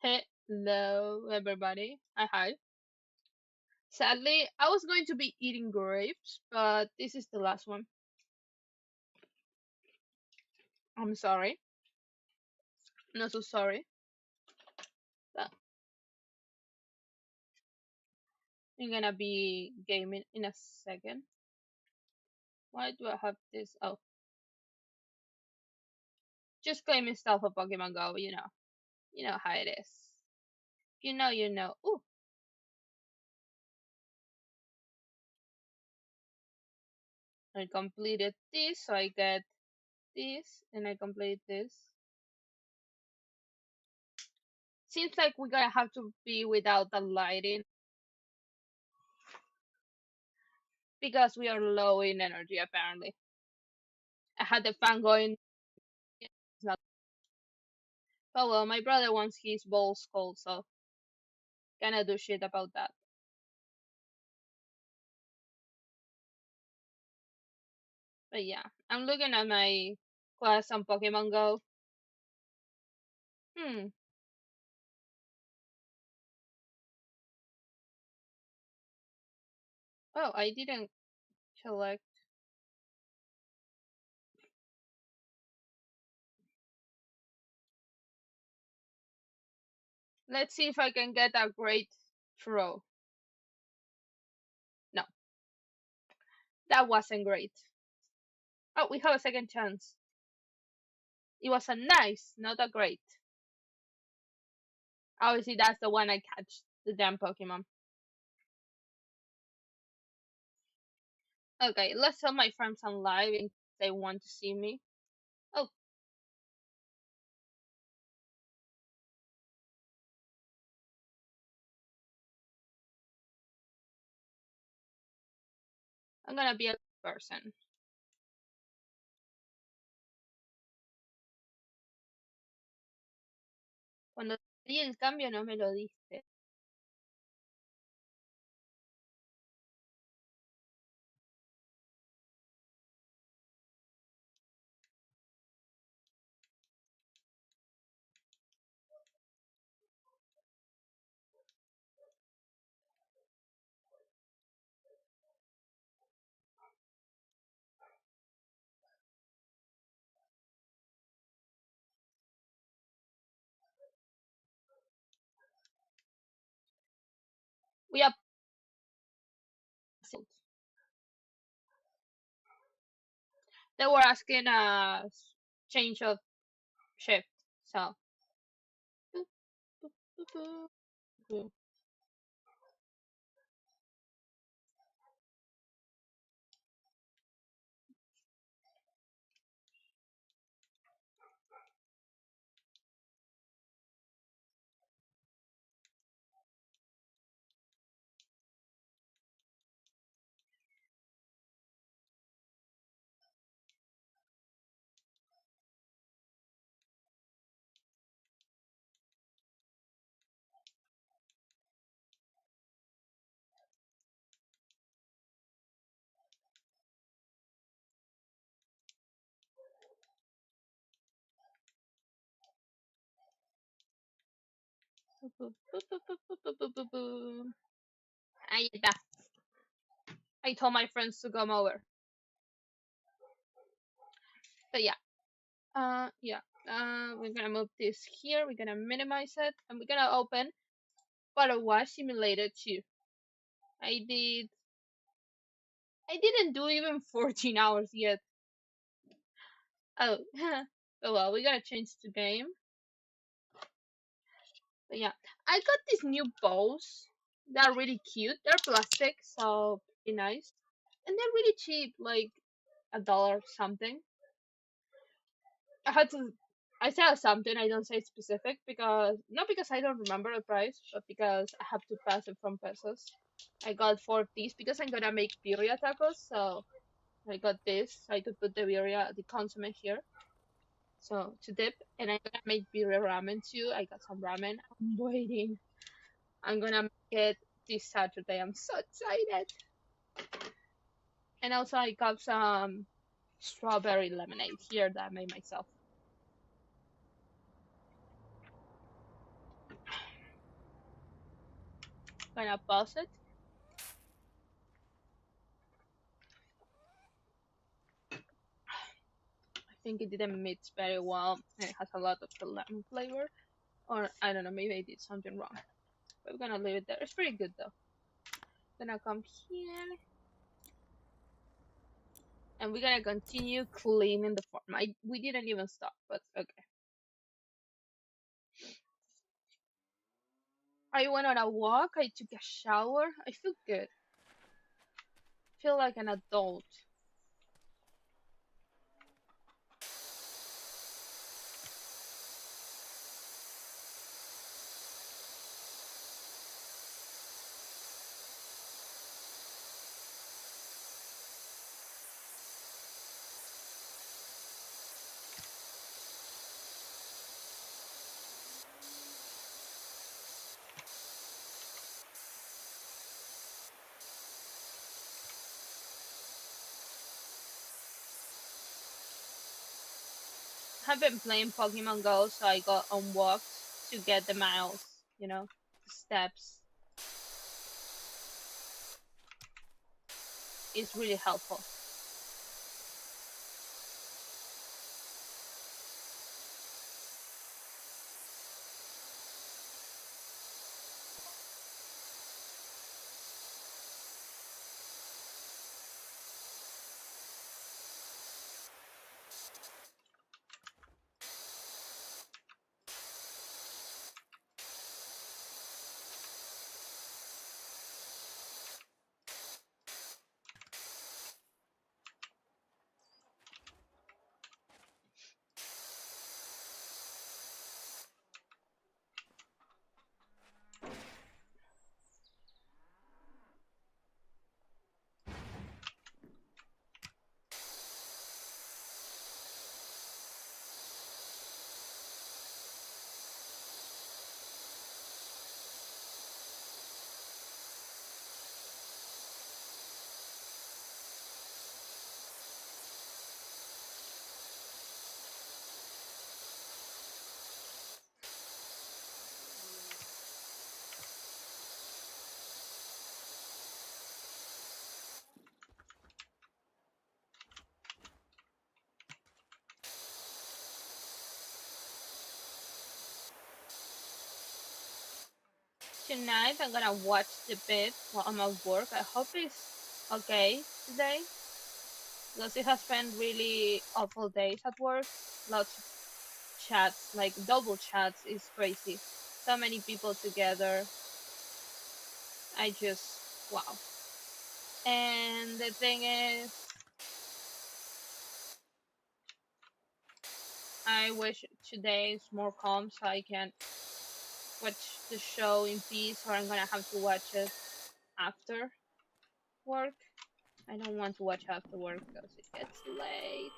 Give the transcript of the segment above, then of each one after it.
Hello, everybody. Hi. Sadly, I was going to be eating grapes, but this is the last one. I'm sorry. Not so sorry. But I'm gonna be gaming in a second. Why do I have this? Oh, just claiming stuff for Pokemon Go. You know how it is. You know. Ooh, I completed this, so I get this, and I complete this. Seems like we're gonna have to be without the lighting because we are low in energy apparently. I had the fan going. It's not. Oh well, my brother wants his balls cold, so cannot do shit about that. But yeah, I'm looking at my class on Pokemon Go. Hmm. Oh, I didn't select. Let's see if I can get a great throw. No, that wasn't great. Oh, we have a second chance. It was a nice, not a great. Obviously, that's the one I catch. The damn Pokemon. Okay, let's tell my friends I'm live in case they want to see me. Oh, I'm gonna be a person. Cuando di el cambio no me lo diste. We are they were asking a change of shift. So ahí está. I told my friends to come over. But yeah. Yeah. We're gonna move this here. We're gonna minimize it, and we're gonna open Battle Wash Simulator 2. I did. I didn't do even 14 hours yet. Oh. Oh well, we gotta change the game. But yeah, I got these new bows. They're really cute. They're plastic, so pretty nice, and they're really cheap, like $1 something. I had to. I said something. I don't say specific because not because I don't remember the price, but because I have to pass it from pesos. I got 4 of these because I'm gonna make birria tacos. So I got this. So I could put the birria, the consomme here. So to dip, and I'm gonna make birria ramen too. I got some ramen. I'm waiting. I'm gonna make it this Saturday. I'm so excited. And also I got some strawberry lemonade here that I made myself. gonna pause it. I think it didn't mix very well. And it has a lot of the lemon flavor. Or I don't know, maybe I did something wrong. But we're gonna leave it there. It's pretty good though. Gonna come here. And we're gonna continue cleaning the farm. We didn't even stop, but okay. I went on a walk. I took a shower. I feel good. I feel like an adult. I've been playing Pokemon Go, so I got on walks to get the miles, the steps. It's really helpful. Tonight I'm gonna watch the bit while I'm at work. I hope it's okay today because it has been really awful days at work. Lots of chats, like double chats, is crazy. So many people together. I just wow. And the thing is, I wish today is more calm so I can watch the show in peace, or I'm gonna have to watch it after work. I don't want to watch after work because it gets late.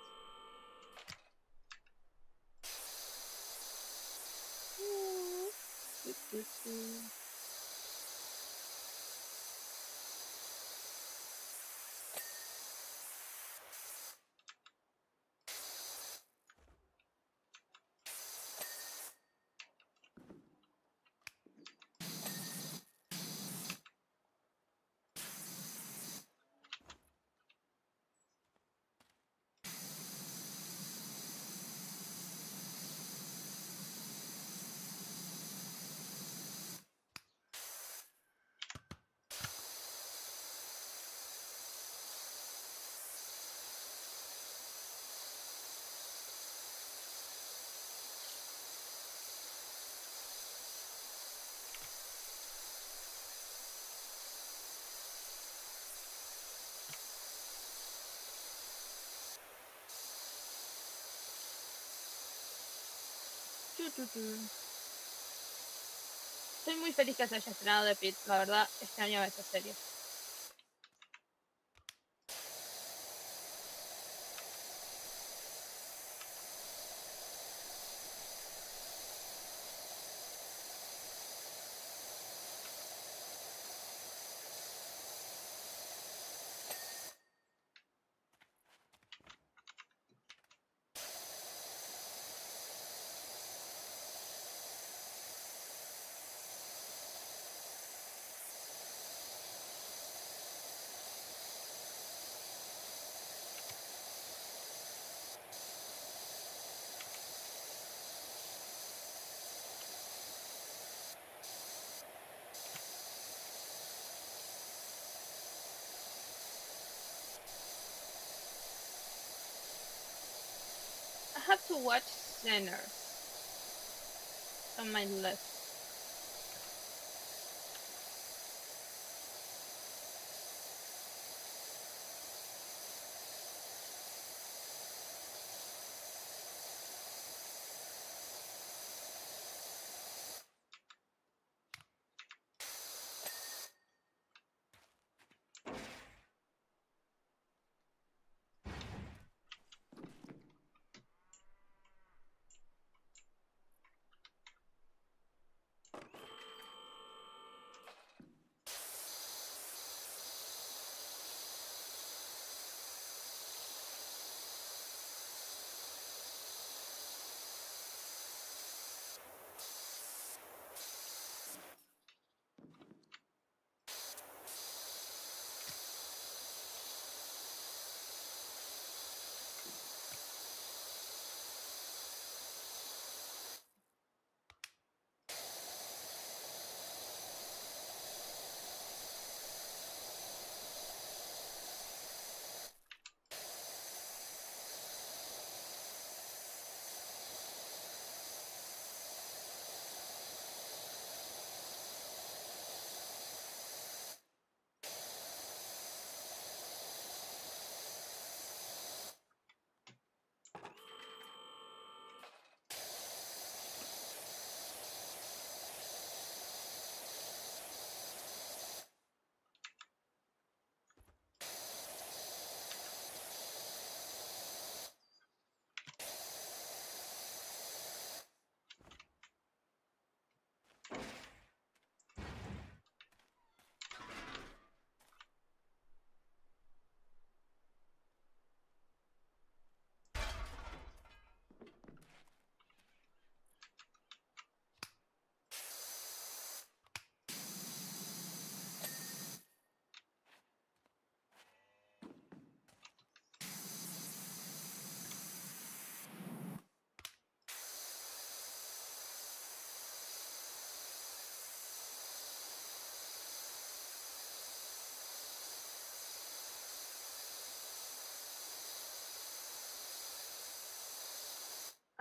Estoy muy feliz que se haya estrenado The Pit, la verdad, extrañaba esa serie. have to watch Sinners on my list.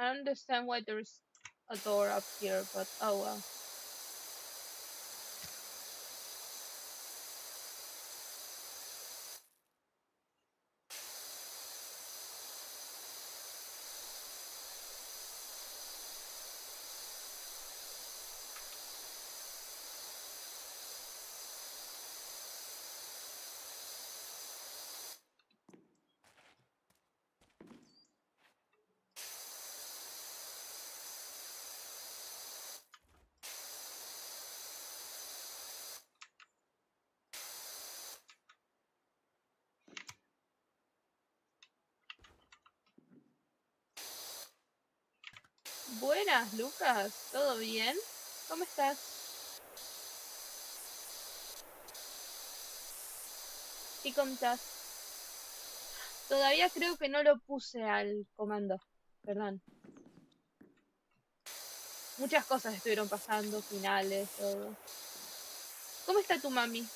I understand why there's a door up here, but oh well. Buenas, Lucas. ¿Todo bien? ¿Cómo estás? ¿Qué contás? Todavía creo que no lo puse al comando. Perdón. Muchas cosas estuvieron pasando, finales, todo. ¿Cómo está tu mami?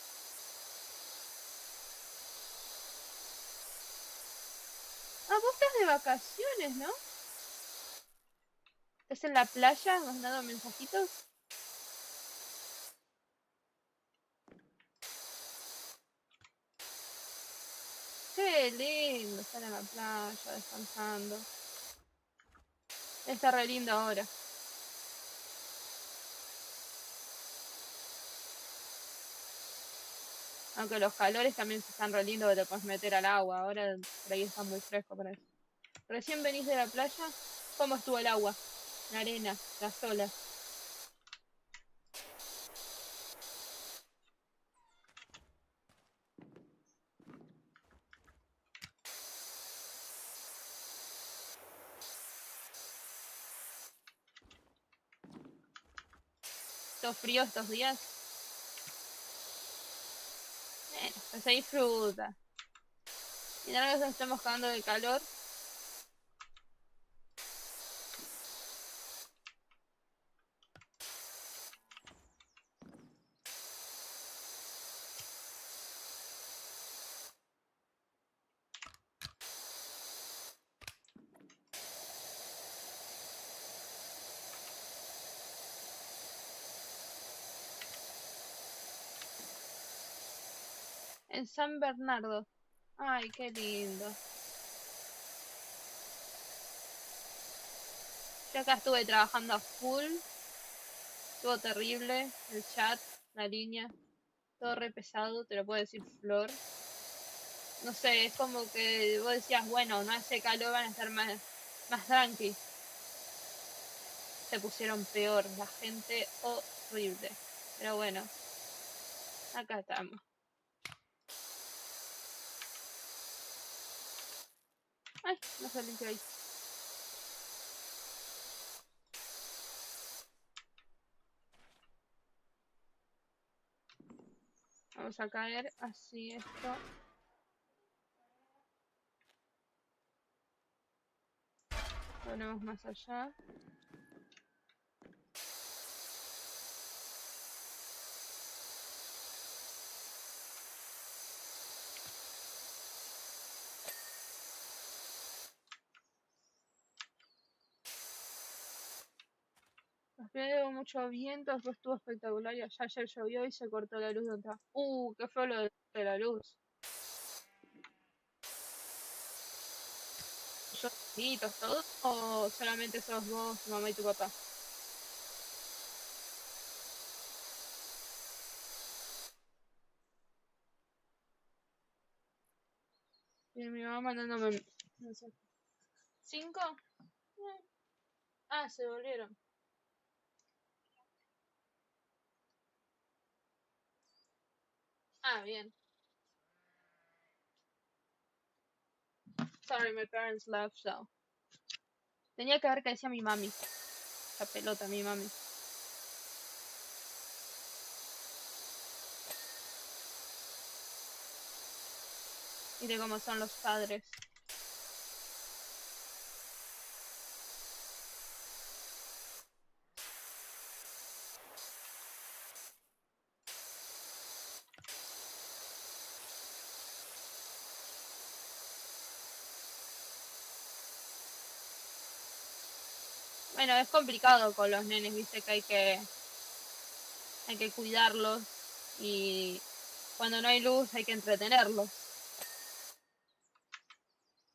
Ah, vos estás de vacaciones, ¿no? ¿Estás en la playa? ¿Me has dado mensajitos? Qué lindo estar en la playa, descansando. Está re lindo ahora. Aunque los calores también se están re lindos que te puedes meter al agua. Ahora por ahí está muy fresco para eso. ¿Recién venís de la playa? ¿Cómo estuvo el agua? La arena, las olas. ¿Estos fríos estos días? Bueno, pues se disfruta. Y nada más nos estamos cagando de calor. En San Bernardo. Ay, qué lindo. Yo acá estuve trabajando a full. Estuvo terrible. El chat, la línea. Todo re pesado, te lo puedo decir Flor. No sé, es como que vos decías, bueno, no hace calor, van a estar más tranqui. Se pusieron peor, la gente horrible. Pero bueno, acá estamos. Ay, no se limpió ahí. Vamos a caer así esto. Ponemos más allá. Nos pegó mucho viento, después estuvo espectacular y ayer llovió y se cortó la luz de otra. Qué fue lo de la luz. ¿Yo solitos todos o solamente sos vos, tu mamá y tu papá? Y mi mamá mandándome mensajes. ¿Cinco? Ah, se volvieron. Ah, bien. Sorry, my parents left, so. Tenía que ver qué decía mi mami. La pelota, mi mami. Y de cómo son los padres. Bueno, es complicado con los nenes, viste que hay que cuidarlos y cuando no hay luz hay que entretenerlos.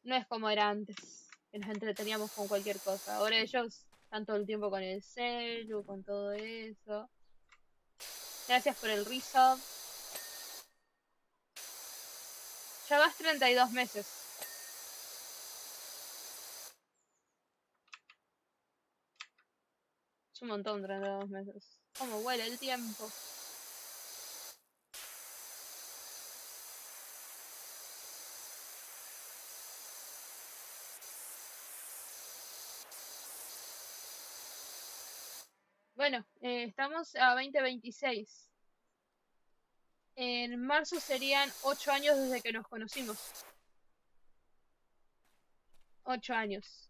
No es como era antes, que nos entreteníamos con cualquier cosa. Ahora ellos están todo el tiempo con el celu, con todo eso. Gracias por el resub. Ya vas 32 meses. Es un montón, 32 meses. ¿Cómo huele el tiempo? Bueno, estamos a 2026. En marzo serían 8 años desde que nos conocimos. 8 años.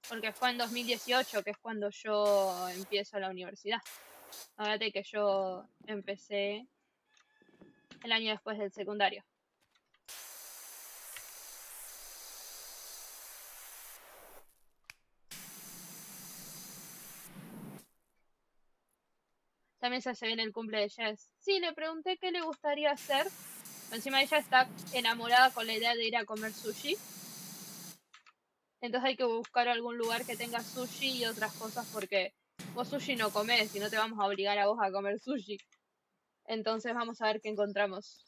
Porque fue en 2018, que es cuando yo empiezo la universidad. Fíjate que yo empecé el año después del secundario. También se viene el cumple de Jess. Sí, le pregunté qué le gustaría hacer. Encima ella está enamorada con la idea de ir a comer sushi. Entonces hay que buscar algún lugar que tenga sushi y otras cosas porque vos sushi no comés y no te vamos a obligar a vos a comer sushi. Entonces vamos a ver qué encontramos.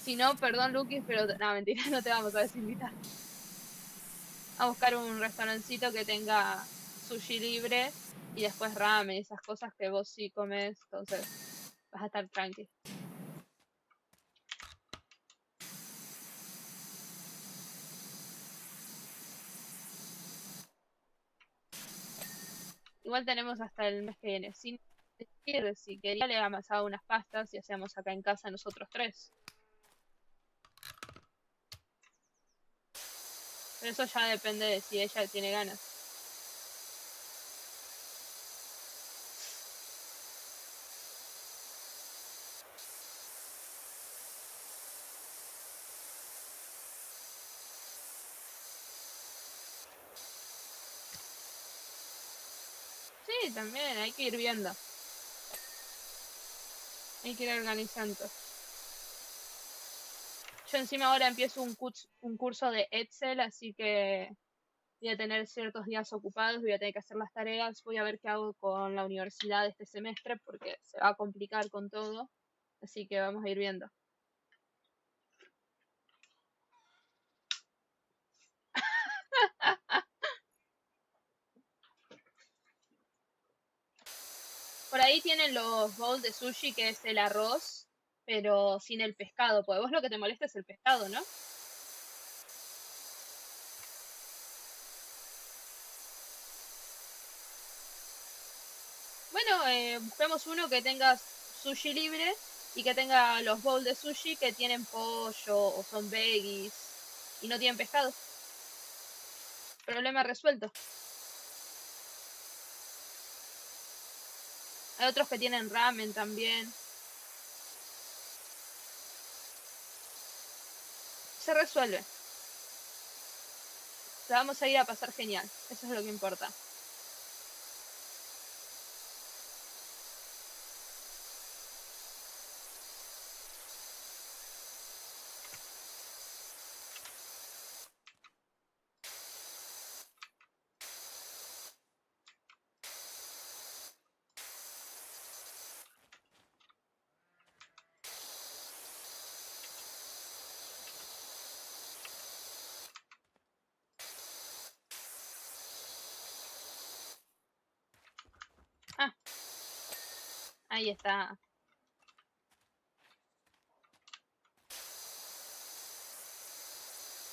Si no, perdón Lukis, pero no, mentira, no te vamos a desinvitar. A buscar un restaurancito que tenga sushi libre y después ramen, esas cosas que vos sí comes, entonces vas a estar tranqui. igual tenemos hasta el mes que viene. Sin decir, si quería le amasaba unas pastas y hacíamos acá en casa nosotros tres. Pero eso ya depende de si ella tiene ganas. Sí, también, hay que ir viendo. Hay que ir organizando. Yo encima ahora empiezo un curso de Excel, así que voy a tener ciertos días ocupados, voy a tener que hacer las tareas, voy a ver qué hago con la universidad este semestre porque se va a complicar con todo, así que vamos a ir viendo. Por ahí tienen los bowls de sushi, que es el arroz, pero sin el pescado, porque vos lo que te molesta es el pescado, ¿no? Bueno, busquemos uno que tenga sushi libre y que tenga los bowls de sushi que tienen pollo o son veggies y no tienen pescado. Problema resuelto. Hay otros que tienen ramen también. Se resuelve. La vamos a ir a pasar genial. Eso es lo que importa. Ah, ahí está.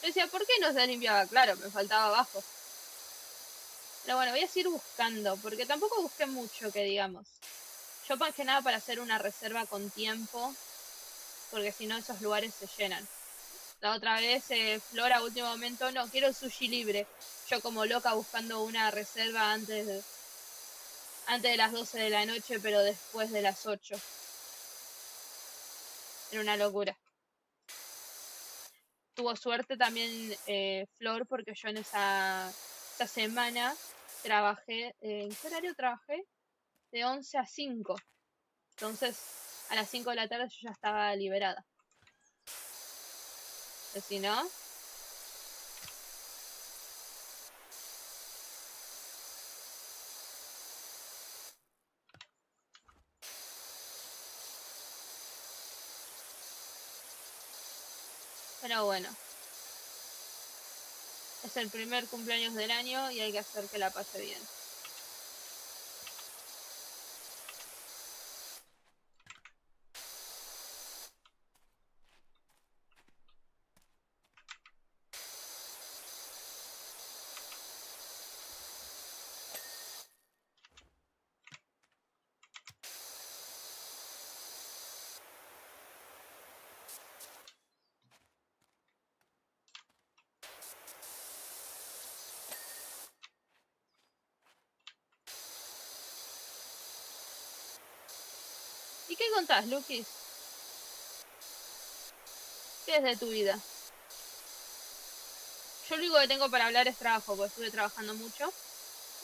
Yo decía, ¿por qué no se limpiaba? Claro, me faltaba abajo. Pero bueno, voy a seguir buscando, porque tampoco busqué mucho, que digamos. Yo más que nada para hacer una reserva con tiempo, porque si no esos lugares se llenan. La otra vez, Flor a último momento, no, quiero sushi libre. Yo como loca buscando una reserva antes de las 12 de la noche, pero después de las 8. Era una locura. Tuvo suerte también Flor, porque yo en esa semana trabajé, ¿en qué horario trabajé? De 11 a 5. Entonces, a las 5 de la tarde yo ya estaba liberada. Pero si no, pero bueno, es el primer cumpleaños del año y hay que hacer que la pase bien. ¿Y qué contás, Lukis? ¿Qué es de tu vida? Yo lo único que tengo para hablar es trabajo, porque estuve trabajando mucho.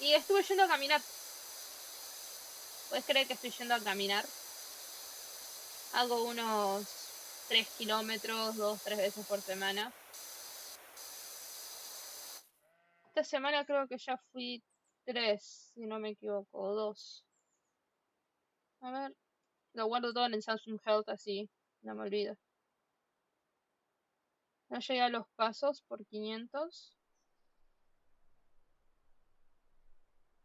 Y estuve yendo a caminar. ¿Puedes creer que estoy yendo a caminar? Hago unos 3 kilómetros, 2, 3 veces por semana. Esta semana creo que ya fui 3, si no me equivoco, o 2. A ver, lo guardo todo en el Samsung Health así, no me olvido. No llegué a los pasos por 500.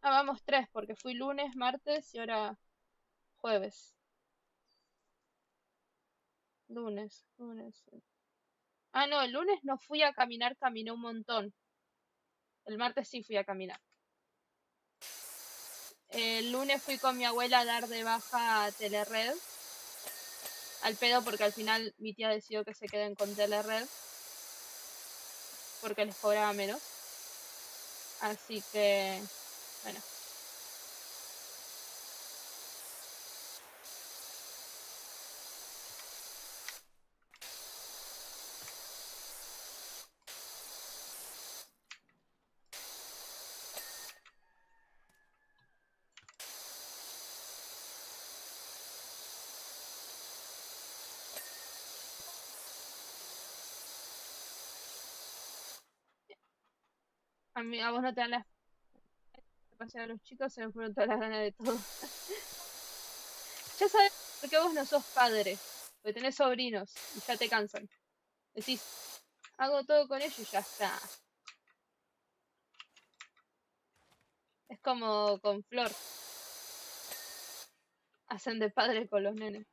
Ah, vamos 3, porque fui lunes, martes y ahora jueves. Lunes. Ah, no, el lunes no fui a caminar, caminé un montón. El martes sí fui a caminar. El lunes fui con mi abuela a dar de baja a Telered. Al pedo porque al final mi tía decidió que se queden con Telered. Porque les cobraba menos. Así que, bueno. A vos no te dan las pasar a los chicos, se me fueron todas las ganas de todo. Ya sabes por qué vos no sos padre. Porque tenés sobrinos y ya te cansan. Decís, hago todo con ellos y ya está. Es como con Flor. Hacen de padre con los nenes.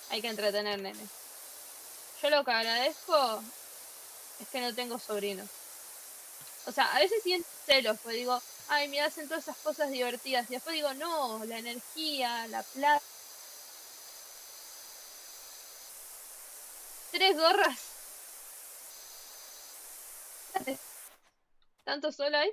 Hay que entretener nenes. Yo lo que agradezco es que no tengo sobrinos. O sea, a veces siento celos, pues digo, ay, me hacen todas esas cosas divertidas. Y después digo, no, la energía, la plata. 3 gorras. ¿Tanto sol hay?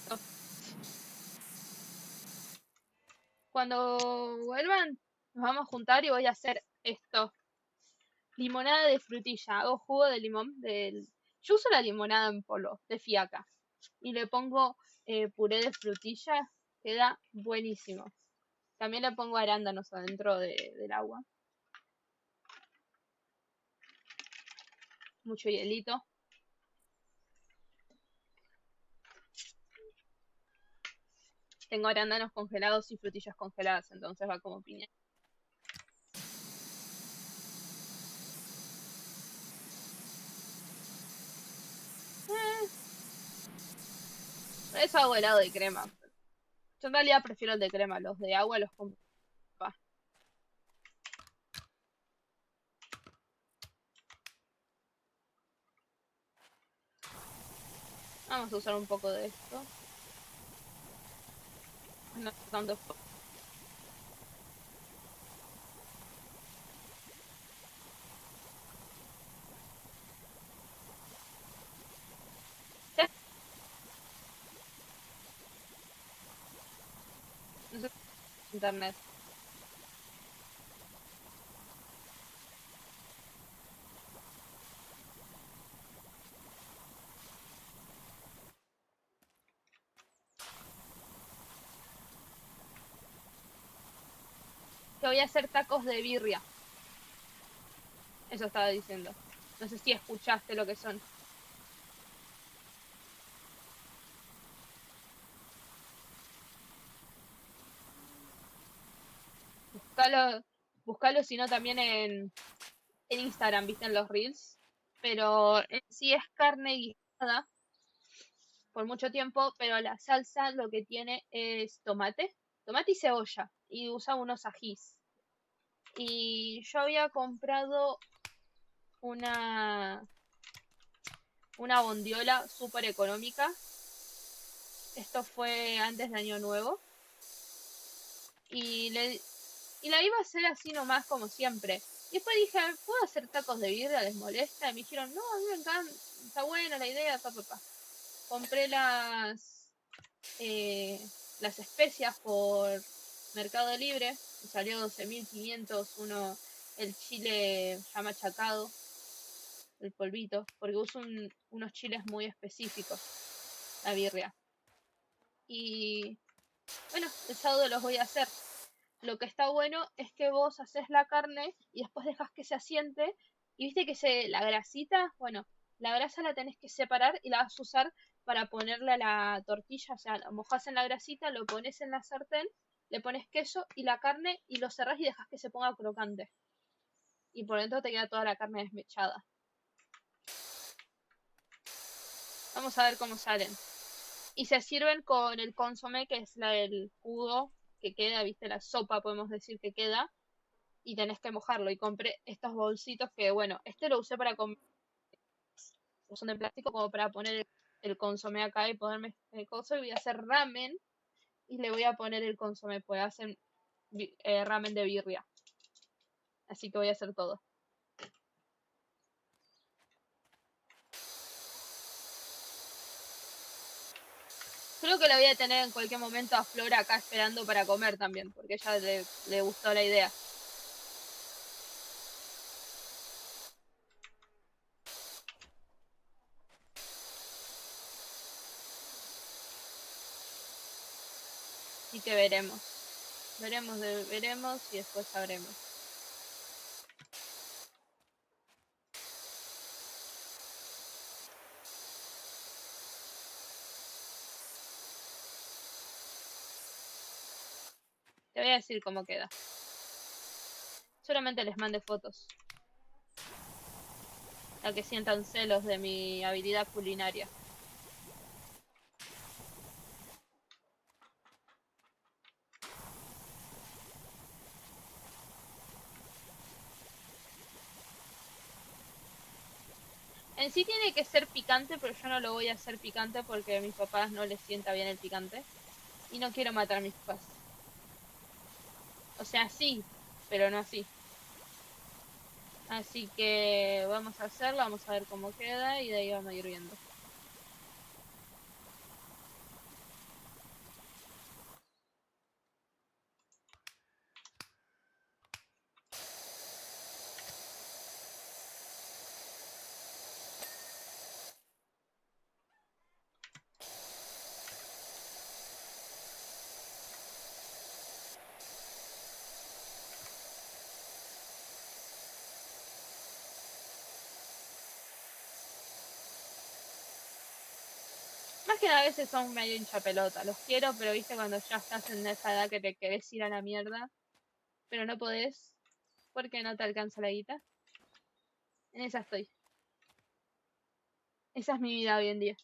No. Cuando vuelvan, nos vamos a juntar y voy a hacer esto. Limonada de frutilla. Hago jugo de limón. Yo uso la limonada en polvo, de fiaca. Y le pongo puré de frutilla. Queda buenísimo. También le pongo arándanos adentro del agua. Mucho hielito. Tengo arándanos congelados y frutillas congeladas, entonces va como piña. Eh, eso hago helado de crema. Yo en realidad prefiero el de crema. Los de agua los compro. Vamos a usar un poco de esto. No tanto. No sé, internet. Que voy a hacer tacos de birria. Eso estaba diciendo. No sé si escuchaste lo que son. Buscalo, buscalo si no también en Instagram, viste en los reels. Pero en sí es carne guisada por mucho tiempo, pero la salsa lo que tiene es tomate, tomate y cebolla, y usa unos ajís. Y yo había comprado una, una bondiola súper económica. Esto fue antes de Año Nuevo. Y, y la iba a hacer así nomás como siempre. Y después dije, ¿puedo hacer tacos de birria? ¿Les molesta? Y me dijeron, no, a mí me encanta, está buena la idea, papá. Compré las especias por Mercado Libre. Me salió 12.500 uno, el chile ya machacado. el polvito, porque uso unos chiles muy específicos, la birria. Y bueno, el sábado los voy a hacer. Lo que está bueno es que vos haces la carne y después dejas que se asiente. Y viste que la grasita, bueno, la grasa la tenés que separar y la vas a usar para ponerle a la tortilla. O sea, lo mojás en la grasita, lo pones en la sartén, le pones queso y la carne y lo cerrás y dejas que se ponga crocante. Y por dentro te queda toda la carne desmechada. Vamos a ver cómo salen. Y se sirven con el consomé, que es el jugo que queda, viste, la sopa podemos decir que queda, y tenés que mojarlo. Y compré estos bolsitos que, bueno, este lo usé para comer, son de plástico como para poner el consomé acá y ponerme el coso. Y voy a hacer ramen y le voy a poner el consomé, pues hacen ramen de birria. Así que voy a hacer todo. Creo que la voy a tener en cualquier momento a Flora acá esperando para comer también, porque ella le gustó la idea. Así que veremos. Veremos y después sabremos. Te voy a decir cómo queda. Solamente les mande fotos. A que sientan celos de mi habilidad culinaria. En sí tiene que ser picante, pero yo no lo voy a hacer picante porque a mis papás no les sienta bien el picante. Y no quiero matar a mis papás. O sea, sí, pero no así. Así que vamos a hacerlo, vamos a ver cómo queda y de ahí vamos a ir viendo. Más que nada a veces son medio hincha pelota. Los quiero, pero viste cuando ya estás en esa edad que te querés ir a la mierda, pero no podés porque no te alcanza la guita. En esa estoy. Esa es mi vida hoy en día.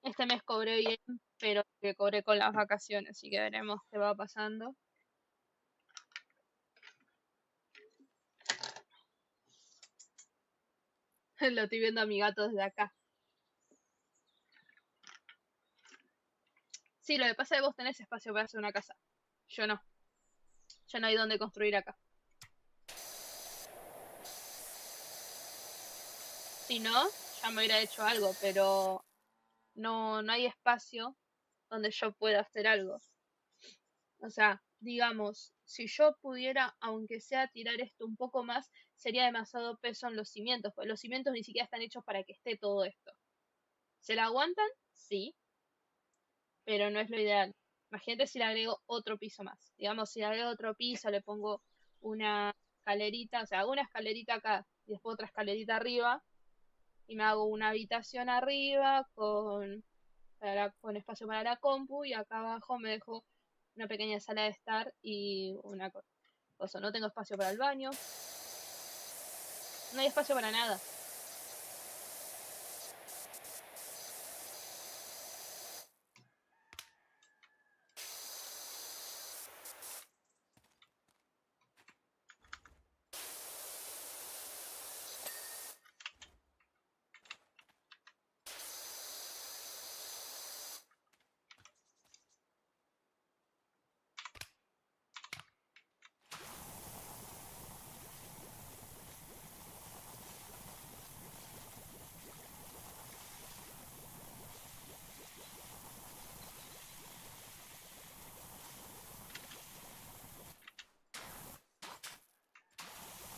Este mes cobré bien, pero que cobré con las vacaciones, así que veremos qué va pasando. Lo estoy viendo a mi gato desde acá. Sí, lo que pasa es que vos tenés espacio para hacer una casa. Yo no. Yo no hay donde construir acá. Si no, ya me hubiera hecho algo, pero no hay espacio donde yo pueda hacer algo. O sea, digamos, si yo pudiera, aunque sea tirar esto un poco más, sería demasiado peso en los cimientos, porque los cimientos ni siquiera están hechos para que esté todo esto. ¿Se la aguantan? Sí, pero no es lo ideal. Imagínate si le agrego otro piso más. Digamos, si le agrego otro piso, le pongo una escalerita, o sea, hago una escalerita acá y después otra escalerita arriba, y me hago una habitación arriba con espacio para la compu, y acá abajo me dejo una pequeña sala de estar y una cosa. No tengo espacio para el baño, no hay espacio para nada.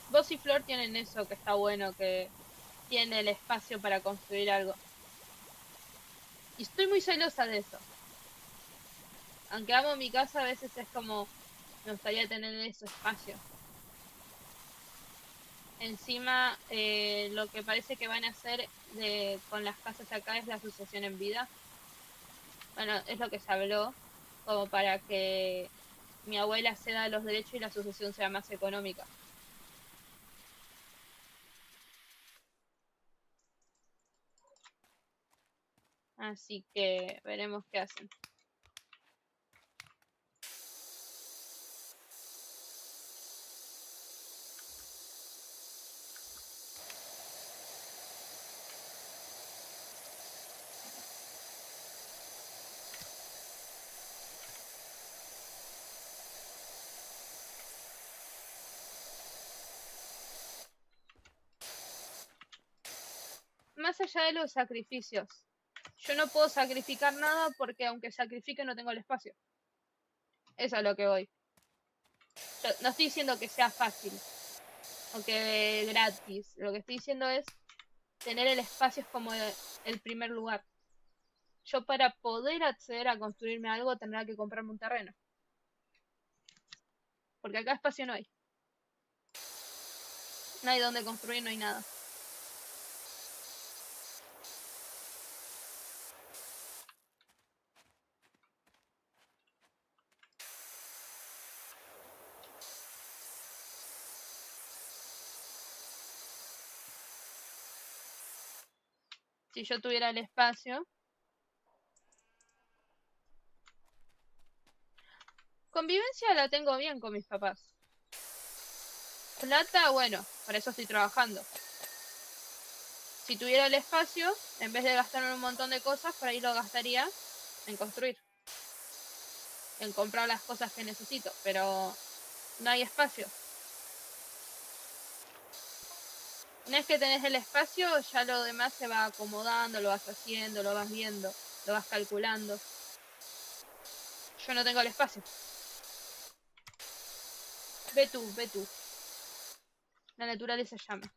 Vos y Flor tienen eso que está bueno, que tiene el espacio para construir algo. Y estoy muy celosa de eso. Aunque amo mi casa, a veces es como, me gustaría tener ese espacio. Encima, lo que parece que van a hacer con las casas acá es la sucesión en vida. Bueno, es lo que se habló, como para que mi abuela ceda los derechos y la sucesión sea más económica. Así que veremos qué hacen. Más allá de los sacrificios, yo no puedo sacrificar nada porque aunque sacrifique no tengo el espacio. Eso es a lo que voy. Yo no estoy diciendo que sea fácil o que gratis. Lo que estoy diciendo es tener el espacio es como el primer lugar. Yo para poder acceder a construirme algo tendrá que comprarme un terreno. Porque acá espacio no hay. No hay donde construir, no hay nada. Si yo tuviera el espacio. Convivencia la tengo bien con mis papás. Plata, bueno, para eso estoy trabajando. Si tuviera el espacio, en vez de gastar en un montón de cosas, por ahí lo gastaría en construir. En comprar las cosas que necesito. Pero no hay espacio. Una vez que tenés el espacio, ya lo demás se va acomodando, lo vas haciendo, lo vas viendo, lo vas calculando. Yo no tengo el espacio. Ve tú, ve tú. La naturaleza llama.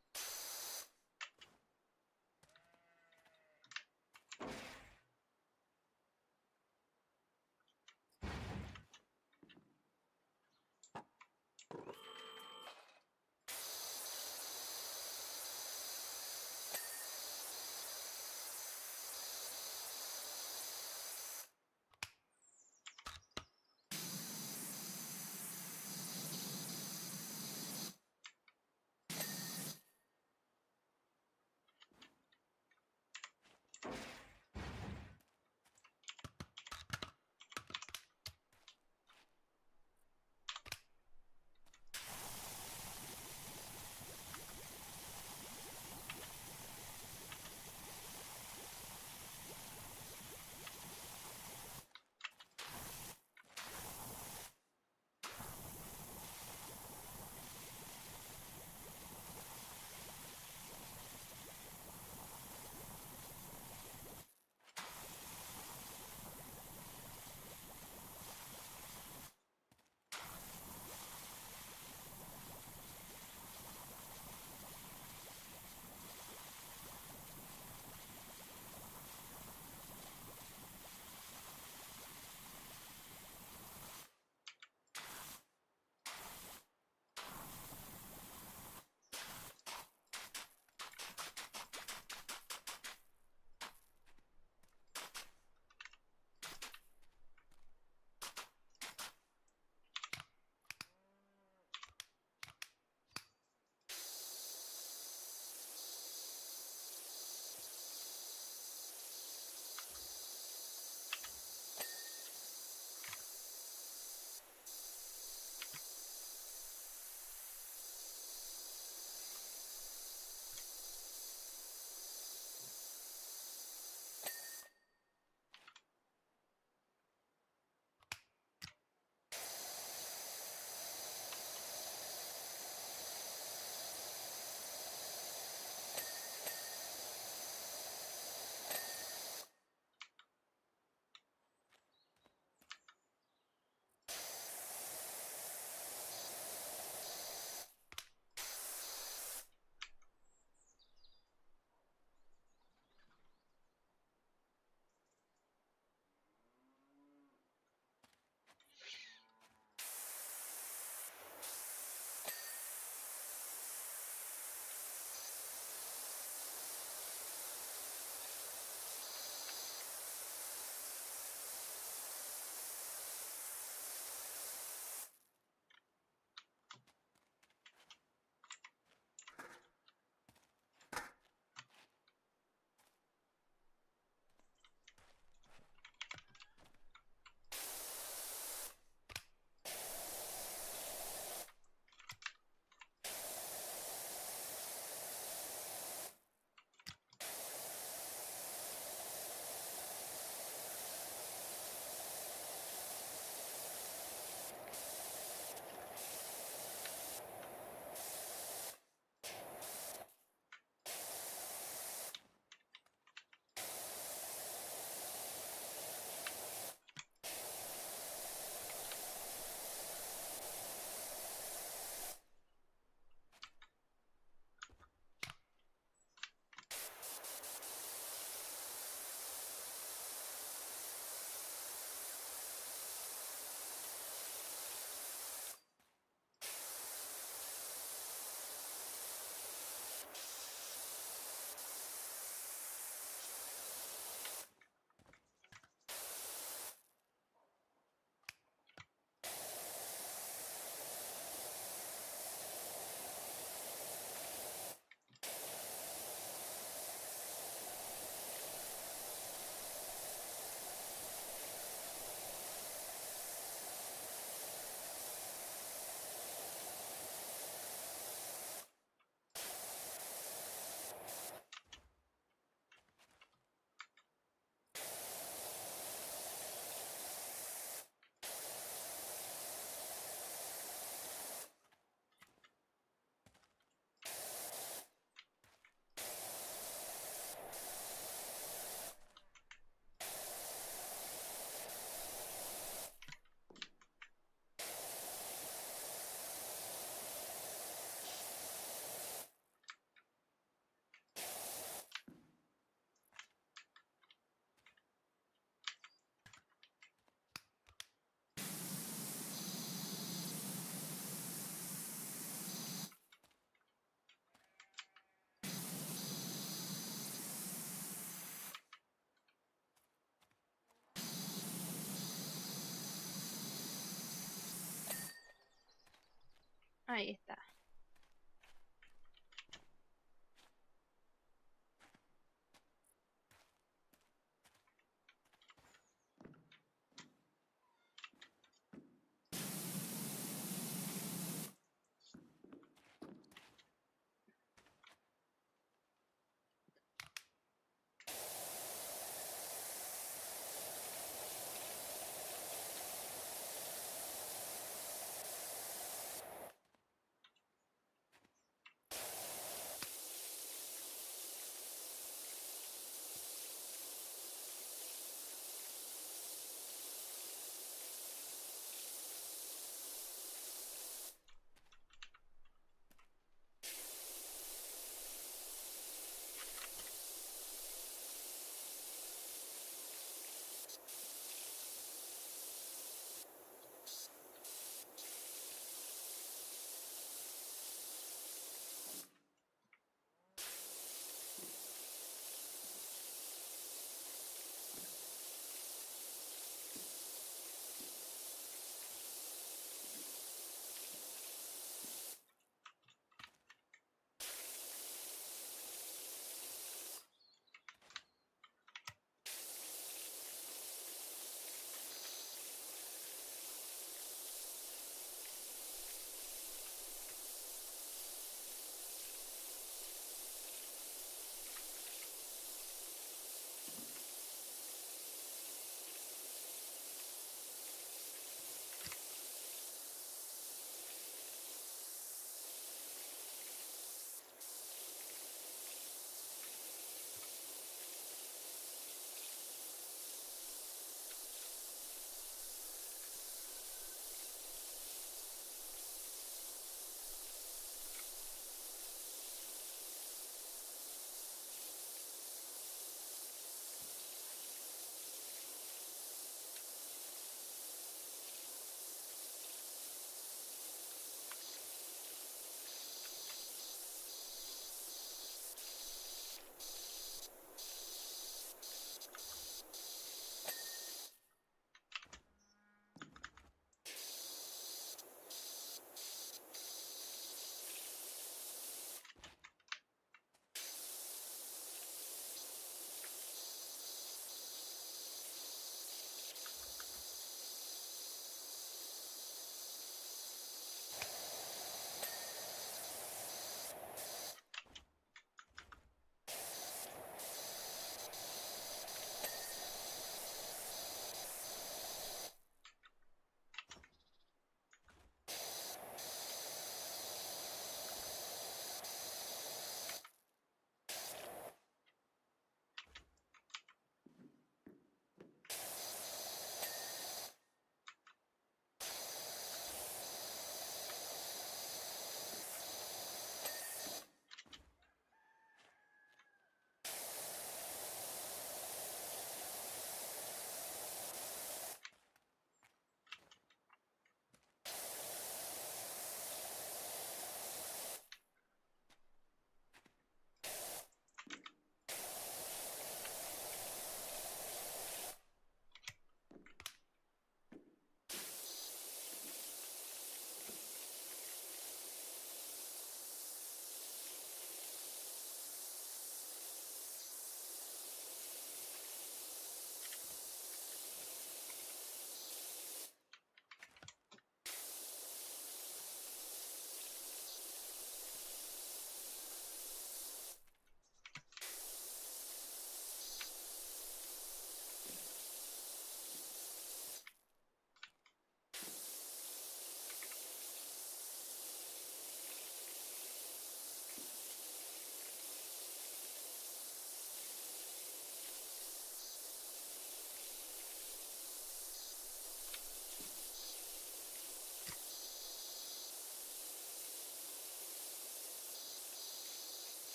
Ahí está.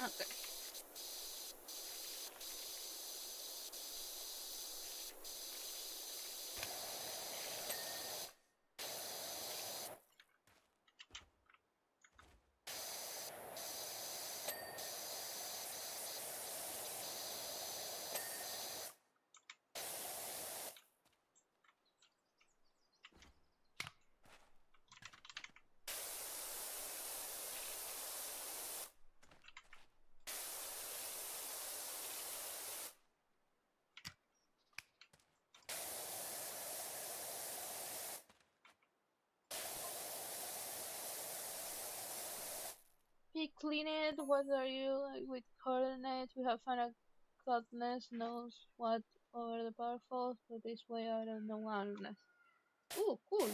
Okay. clean it. What are you like with coordinates? We have found a godness knows what over the powerful, but this way I don't know honest. Ooh, cool.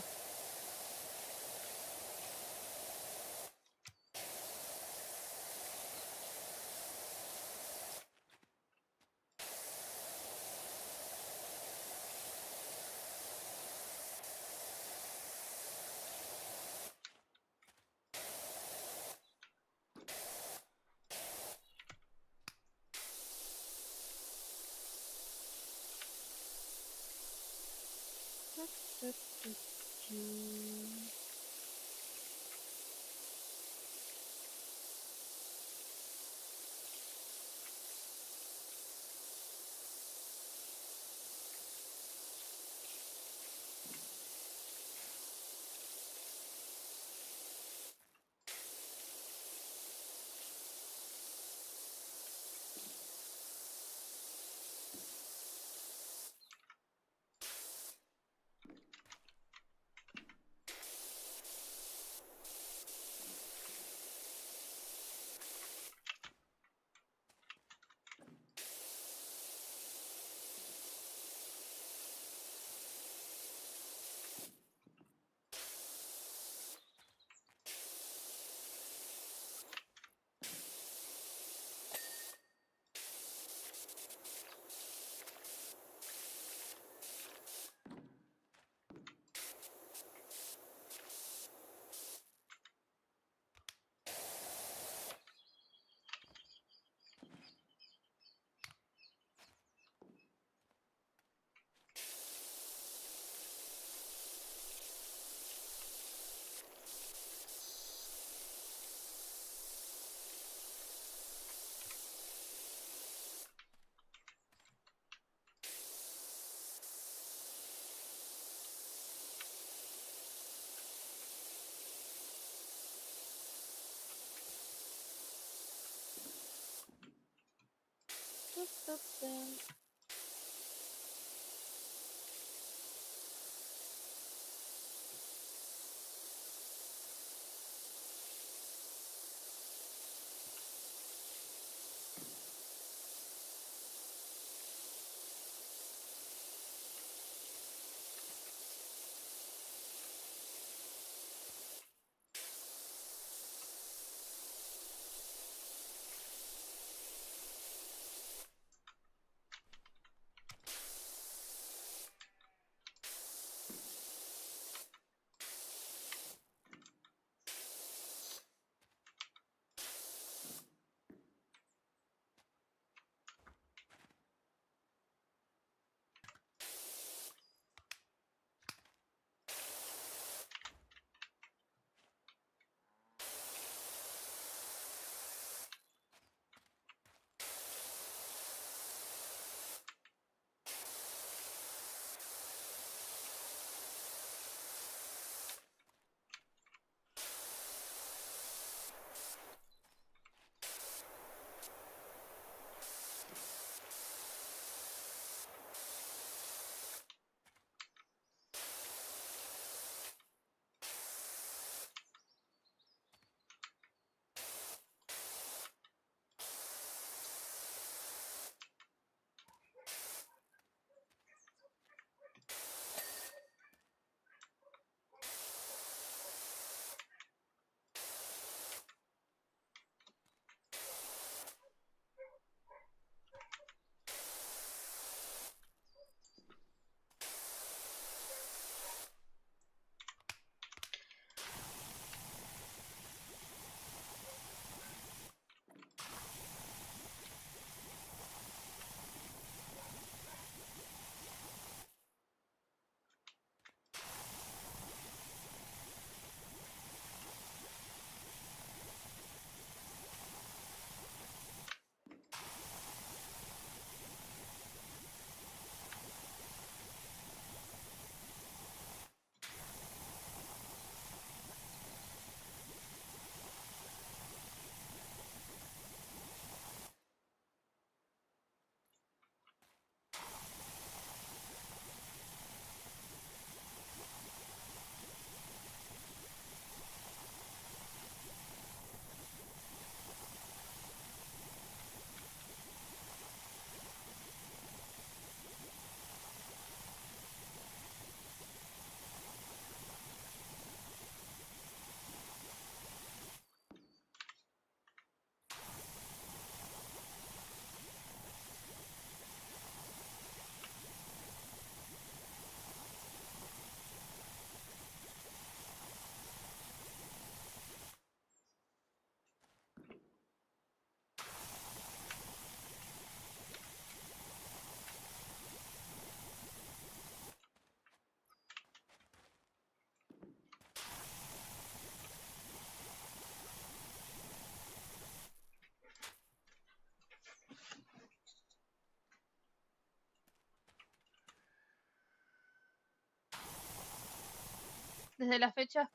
desde las fiestas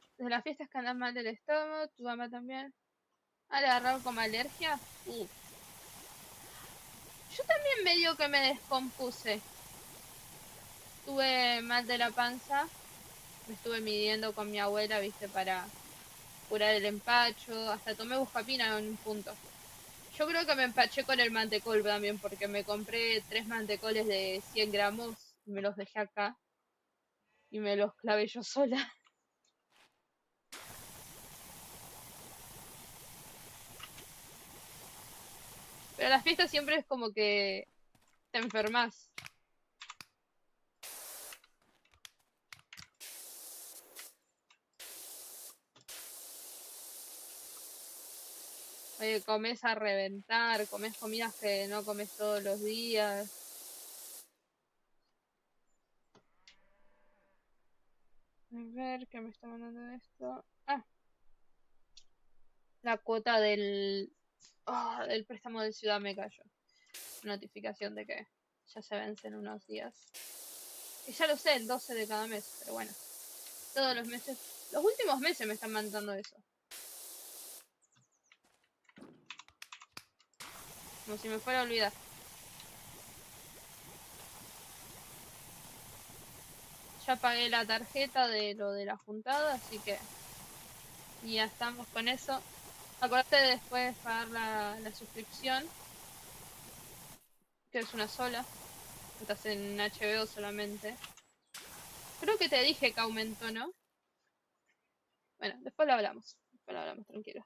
que andas mal del estómago, tu mamá también. Ah, le agarraron como alergia. Yo también medio que me descompuse. Estuve mal de la panza. Me estuve midiendo con mi abuela, viste, para curar el empacho. Hasta tomé buscapina en un punto. Yo creo que me empaché con el mantecol también, porque me compré 3 mantecoles de 100 gramos y me los dejé acá. Y me los clavé yo sola. Pero las fiestas siempre es como que te enfermas. Comes a reventar, comes comidas que no comes todos los días. A ver, ¿qué me está mandando esto? Ah, la cuota del préstamo de Ciudad me cayó. Notificación de que ya se vence en unos días. Y ya lo sé, el 12 de cada mes, pero bueno. Todos los meses, los últimos meses me están mandando eso. Como si me fuera a olvidar. Ya pagué la tarjeta de lo de la juntada, así que ya estamos con eso. Acordate de después pagar la suscripción, que es una sola. Estás en HBO solamente. Creo que te dije que aumentó, ¿no? Bueno, después lo hablamos. Después lo hablamos, tranquilo.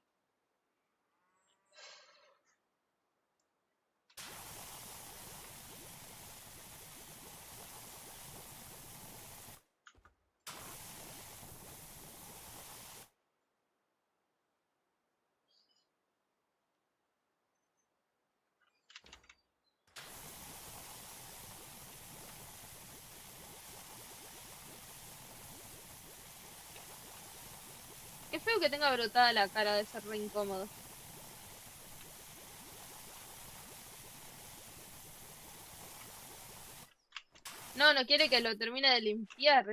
Qué feo que tenga brotada la cara, de ser re incómodo. No, no quiere que lo termine de limpiar.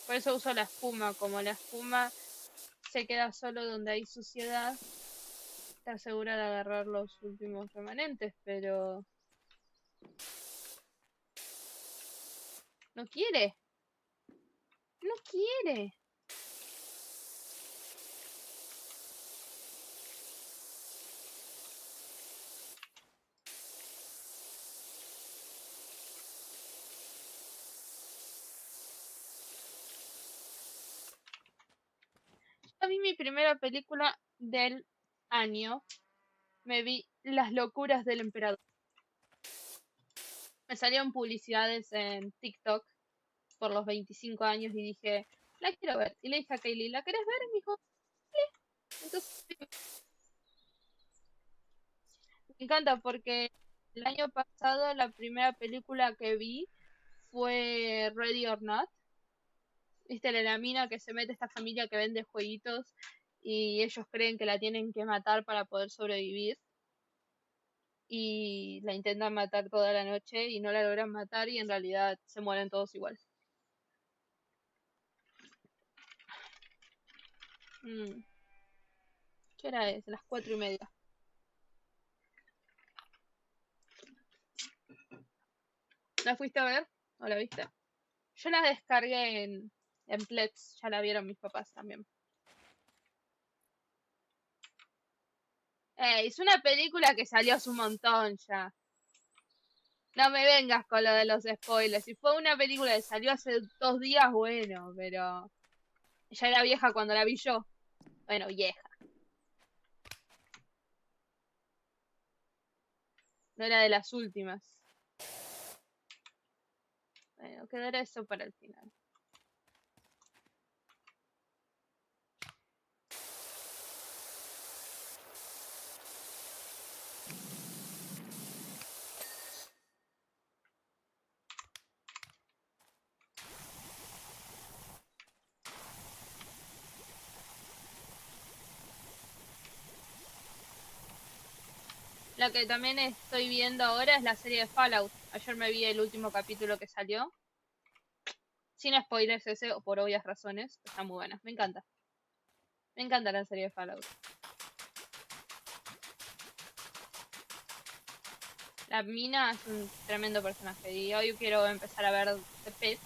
Por eso uso la espuma. Como la espuma se queda solo donde hay suciedad, está segura de agarrar los últimos remanentes, pero no quiere. No quiere. A mí mi primera película del año me vi Las locuras del emperador. Me salieron publicidades en TikTok por los 25 años y dije, la quiero ver. Y le dije a Kaylee, ¿la querés ver? Y me dijo, entonces me encanta porque el año pasado la primera película que vi fue Ready or Not. Viste, la mina que se mete a esta familia que vende jueguitos y ellos creen que la tienen que matar para poder sobrevivir. Y la intentan matar toda la noche y no la logran matar y en realidad se mueren todos igual. Mm, ¿Qué hora es? Las 4:30. ¿La fuiste a ver? ¿O la viste? Yo la descargué en Plex, ya la vieron mis papás también. Es una película que salió hace un montón ya. No me vengas con lo de los spoilers. Si fue una película que salió hace 2 días, bueno, pero ya era vieja cuando la vi yo. Bueno, vieja. No era de las últimas. Bueno, quedará eso para el final. Lo que también estoy viendo ahora es la serie de Fallout. Ayer me vi el último capítulo que salió. Sin spoilers ese, o por obvias razones. Está muy buena. Me encanta. Me encanta la serie de Fallout. La mina es un tremendo personaje. Y hoy quiero empezar a ver The Pit.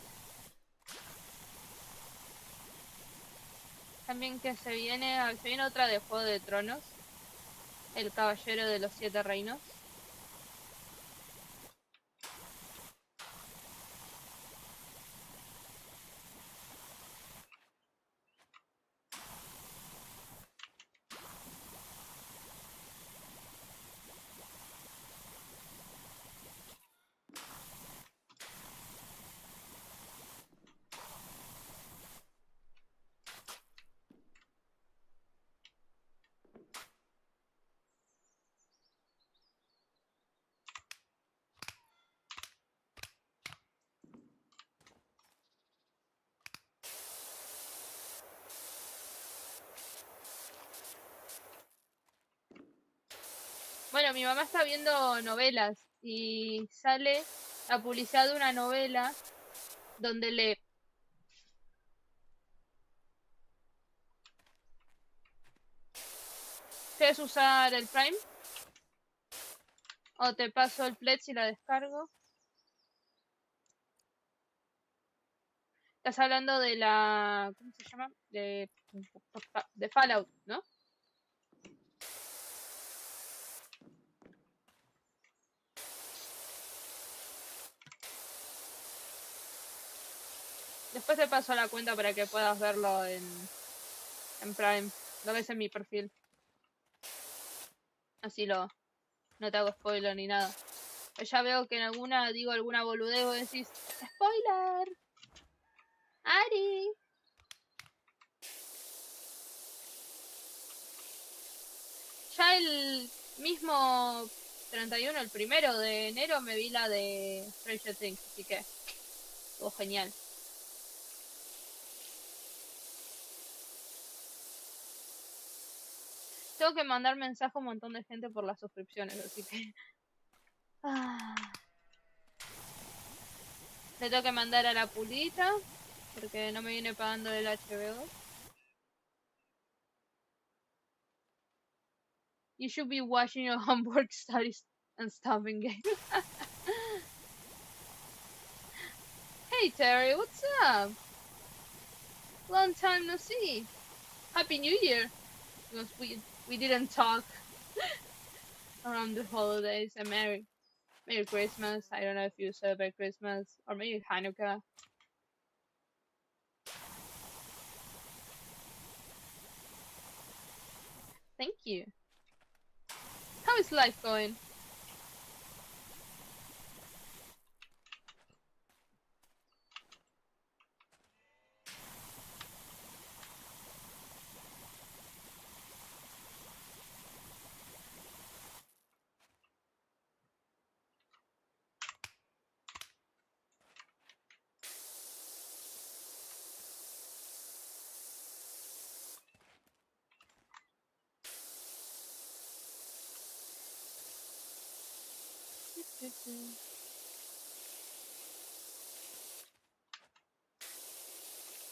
También que se viene otra de Juego de Tronos. El Caballero de los Siete Reinos. Bueno, mi mamá está viendo novelas y sale la publicidad de una novela donde le... ¿Quieres usar el Prime? ¿O te paso el Pledge y la descargo? Estás hablando de la... ¿Cómo se llama? De Fallout, ¿no? Después te paso la cuenta para que puedas verlo en Prime. Lo ves en mi perfil. Así no te hago spoiler ni nada. Pero ya veo que en alguna digo alguna boludez y decís, ¡spoiler! ¡Ari! Ya el mismo 31, el 1 de enero, me vi la de Stranger Things, así que estuvo genial. Tengo que mandar mensaje a un montón de gente por las suscripciones, así que... Ah. Le tengo que mandar a la pulita, porque no me viene pagando el HBO. You should be watching your homework studies and stopping game. Hey Terry, what's up? Long time no see. Happy New Year. Because we didn't talk around the holidays. And Merry Christmas. I don't know if you celebrate Christmas or maybe Hanukkah. Thank you. How is life going?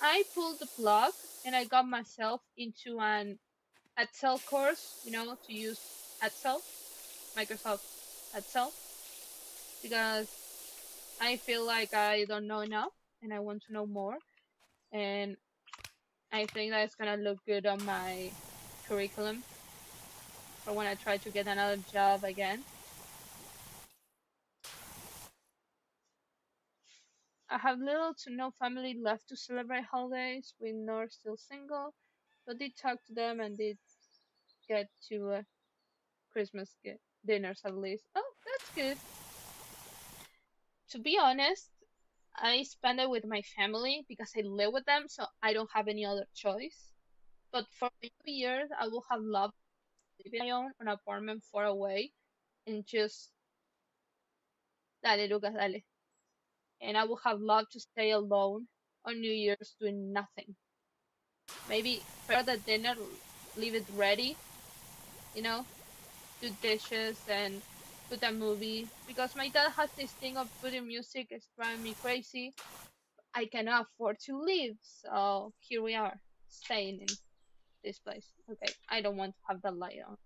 I pulled the plug and I got myself into an Excel course, to use Excel, Microsoft Excel, because I feel like I don't know enough and I want to know more. And I think that it's gonna look good on my curriculum for when I try to get another job again. I have little to no family left to celebrate holidays. We are still single, but did talk to them and did get to Christmas dinners at least. Oh, that's good. To be honest, I spend it with my family because I live with them, so I don't have any other choice. But for New Year's, I would have loved to live in my own an apartment far away and just dale, Lucas, dale. And I would have loved to stay alone on New Year's doing nothing. Maybe prepare the dinner, leave it ready, you know, do dishes and put a movie because my dad has this thing of putting music. It's driving me crazy. I cannot afford to leave, so here we are, staying in this place. Okay, I don't want to have the light on.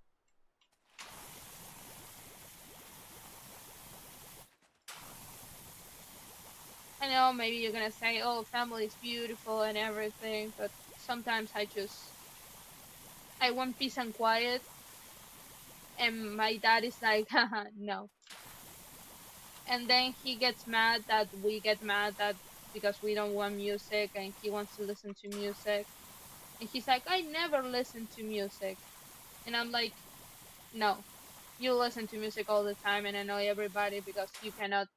I know maybe you're gonna say, "Oh, family is beautiful and everything," but sometimes I want peace and quiet, and my dad is like, "Haha, no." And then he gets mad that we get mad that because we don't want music, and he wants to listen to music, and he's like, "I never listen to music," and I'm like, "No, you listen to music all the time and annoy everybody because you cannot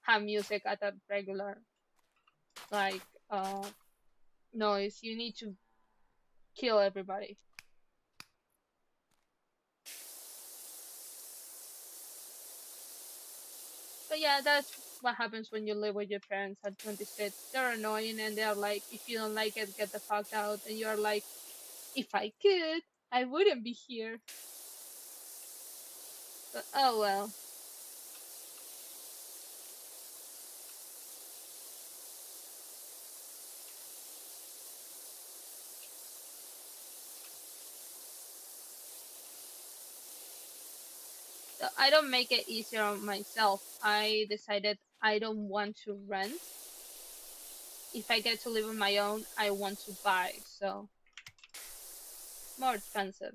have music at a regular like noise. You need to kill everybody." But yeah, that's what happens when you live with your parents at 26. They're annoying and they're like, if you don't like it, get the fuck out. And you're like, if I could, I wouldn't be here. But oh well. So I don't make it easier on myself. I decided I don't want to rent. If I get to live on my own, I want to buy. So more expensive.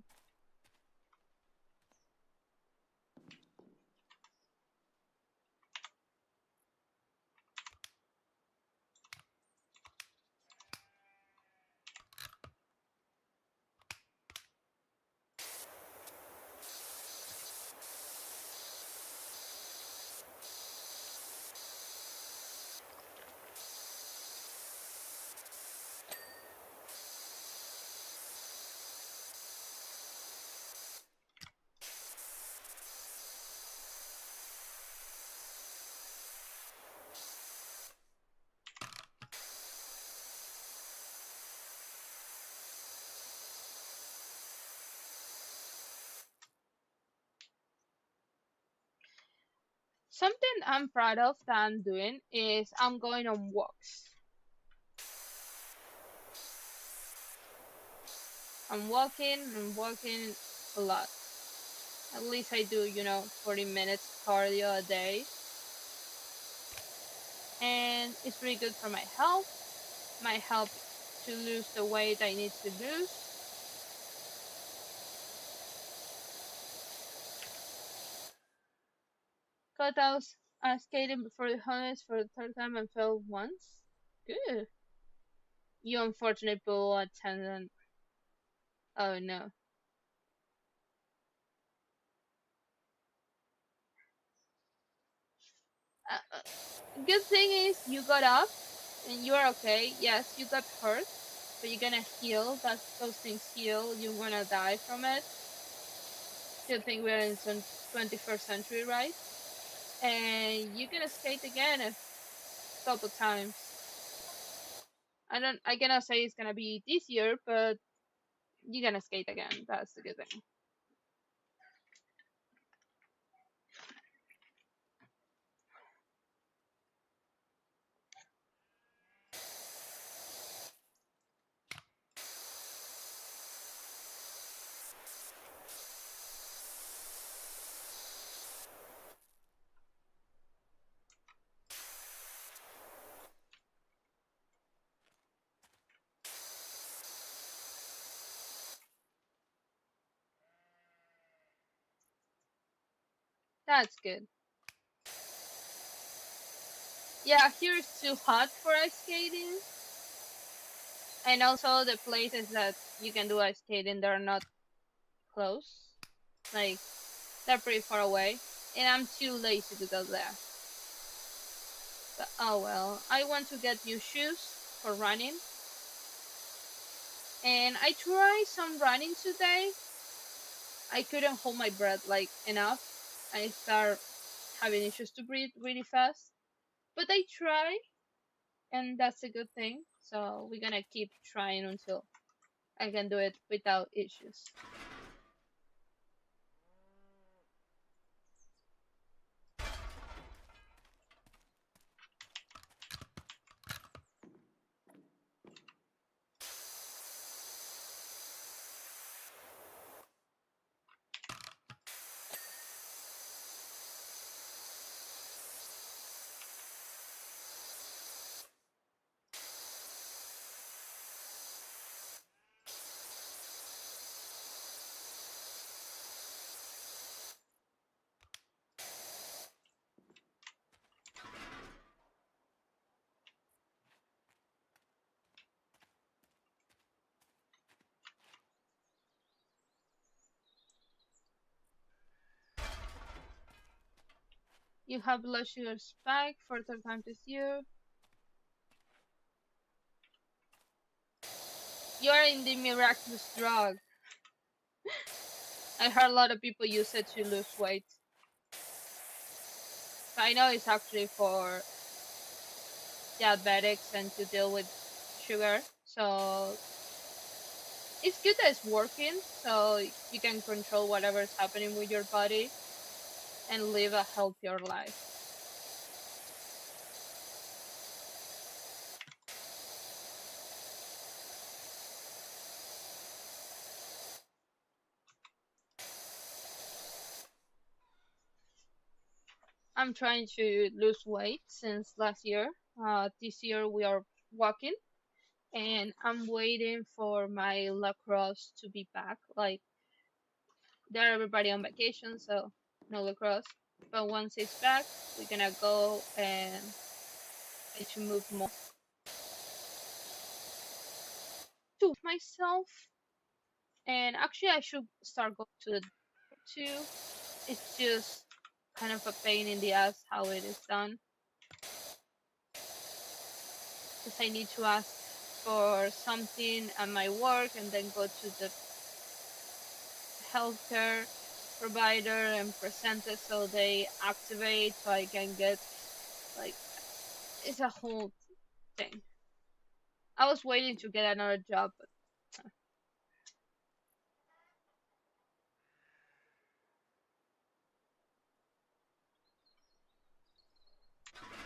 Something I'm proud of that I'm doing is I'm going on walks. I'm walking and walking a lot. At least I do, 40 minutes cardio a day. And it's really good for my health. Might help to lose the weight I need to lose. Got out skating before the harness for the third time and fell once. Good. You unfortunate bull attendant. Oh no. Good thing is you got up and you're okay. Yes, you got hurt, but you're gonna heal. Those things heal. You're gonna die from it. Good thing we're in some 21st century, right? And you're gonna skate again a couple times. I cannot say it's gonna be this year, but you're gonna skate again. That's the good thing. That's good. Yeah, here it's too hot for ice skating, and also the places that you can do ice skating they're not close. Like they're pretty far away, and I'm too lazy to go there. But oh well, I want to get new shoes for running, and I tried some running today. I couldn't hold my breath like enough. I start having issues to breathe really fast. But I try, and that's a good thing. So we're gonna keep trying until I can do it without issues. You have blood sugar spike for third time this year. You are in the miraculous drug. I heard a lot of people use it to lose weight. I know it's actually for diabetics and to deal with sugar. So it's good that it's working. So you can control whatever's happening with your body and live a healthier life. I'm trying to lose weight since last year. This year we are walking, and I'm waiting for my lacrosse to be back. Like, they're everybody on vacation, so no lacrosse. But once it's back, we're gonna go and try to move more to myself. And actually, I should start going to the doctor too. It's just kind of a pain in the ass how it is done, because I need to ask for something at my work and then go to the healthcare provider and present it so they activate so I can get, like, it's a whole thing. I was waiting to get another job, but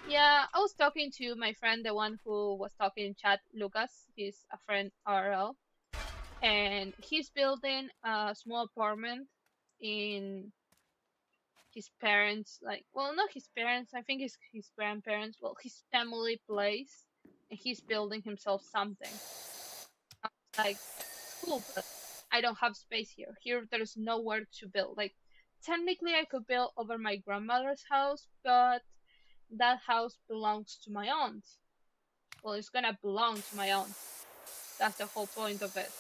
yeah, I was talking to my friend, the one who was talking in chat, Lucas. He's a friend RL, and he's building a small apartment in his parents, like, well, not his parents, I think it's his grandparents, well, his family place, and he's building himself something. I was like, it's cool, but I don't have space here. Here, there's nowhere to build. Like, technically, I could build over my grandmother's house, but that house belongs to my aunt. Well, it's gonna belong to my aunt. That's the whole point of it.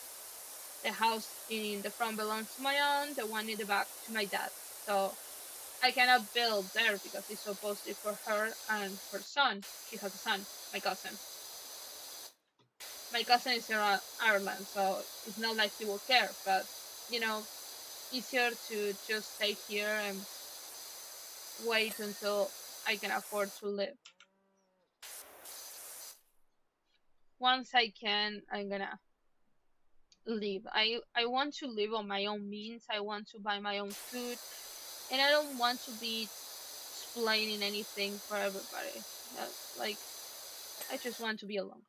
The house in the front belongs to my aunt, the one in the back to my dad. So I cannot build there because it's supposed to be for her and her son. She has a son, my cousin. My cousin is in Ireland, so it's not like he will care, but you know, easier to just stay here and wait until I can afford to live. Once I can, I'm gonna live. I want to live on my own means. I want to buy my own food, and I don't want to be explaining anything for everybody. Like, I just want to be alone.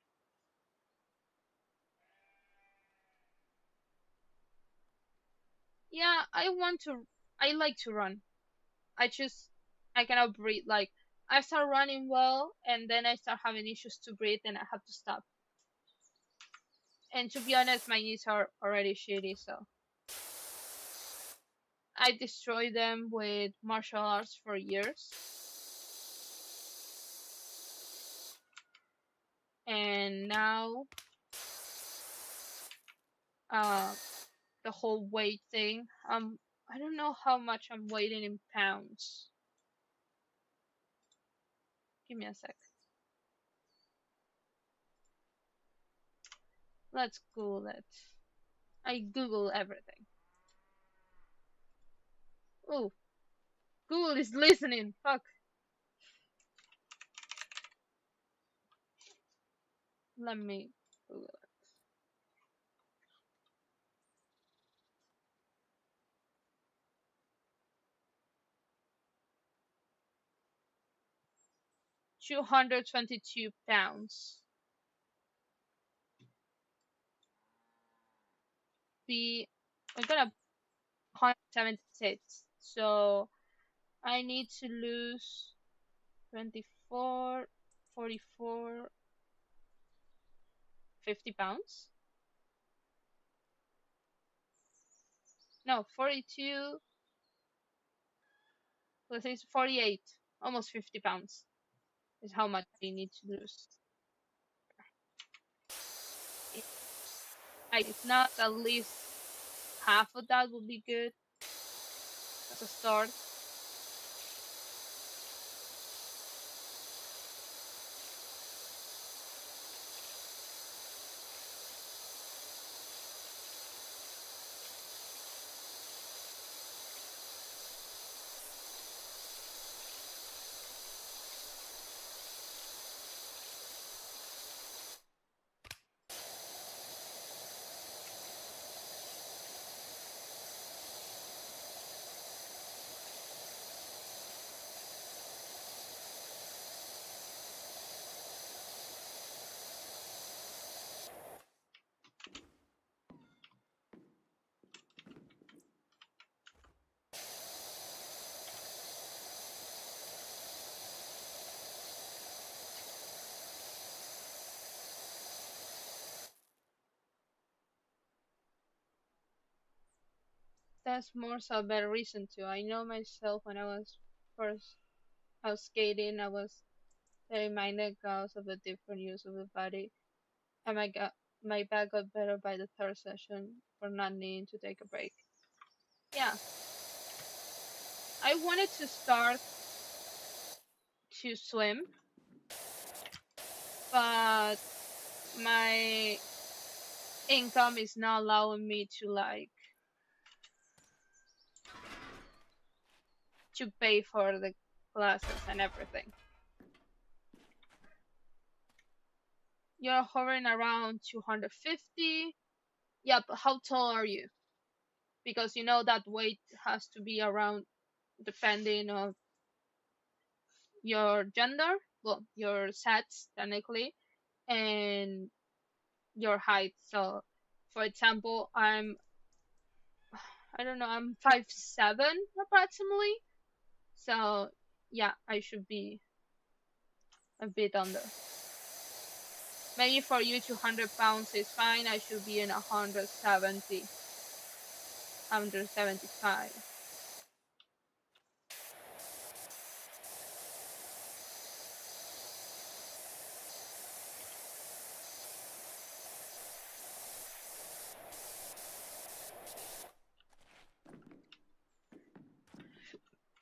Yeah, I want to. I like to run. I just I cannot breathe. Like, I start running well, and then I start having issues to breathe, and I have to stop. And to be honest, my knees are already shitty, so I destroyed them with martial arts for years, and now uh the whole weight thing. I don't know how much I'm weighing in pounds. Give me a sec. Let's Google it. I Google everything. Oh, Google is listening. Fuck. Let me Google it. 222 pounds. The I'm gonna 176. So I need to lose 24, 44, 50 pounds. No, 42. Let's say it's 48. Almost 50 pounds is how much I need to lose. If not, at least half of that would be good as a start. That's more so a better reason to. I know myself when I was first out skating, I was very minded because of the different use of the body, and my back got better by the third session for not needing to take a break. Yeah, I wanted to start to swim, but my income is not allowing me to to pay for the classes and everything. You're hovering around 250. Yeah, but how tall are you? Because you know that weight has to be around depending on your gender, well, your sex technically, and your height. So, for example, I don't know, I'm 5'7" approximately. So, yeah, I should be a bit under. Maybe for you, 200 pounds is fine. I should be in 170, 175.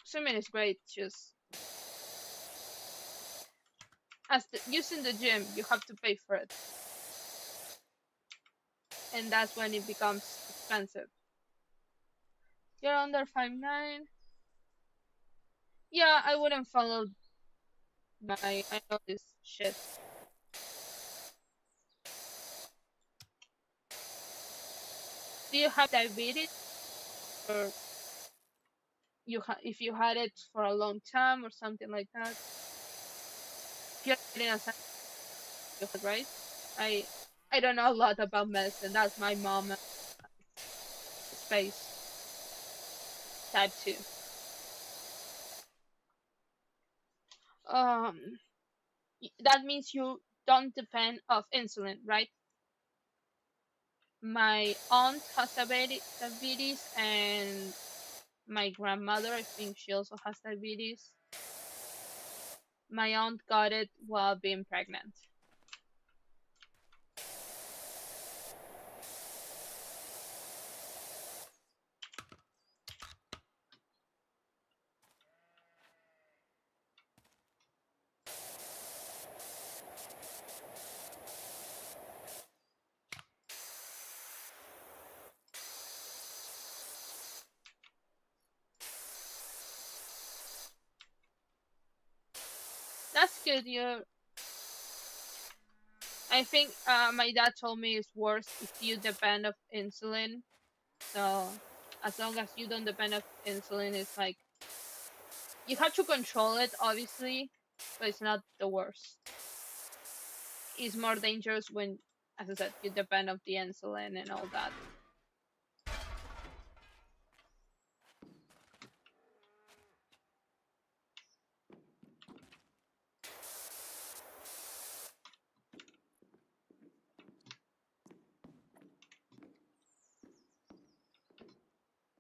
Swimming is great. Just using the gym, you have to pay for it, and that's when it becomes expensive. You're under 5'9". Yeah, I wouldn't follow I know this shit. Do you have diabetes, or if you had it for a long time or something like that? If you're getting a right? I I don't know a lot about medicine. That's my mom space type 2. Um, that means you don't depend of insulin, right? My aunt has diabetes, and my grandmother, I think she also has diabetes. My aunt got it while being pregnant. That's good. I think my dad told me it's worse if you depend of insulin. So as long as you don't depend of insulin, it's like you have to control it, obviously, but it's not the worst. It's more dangerous when, as I said, you depend of the insulin and all that.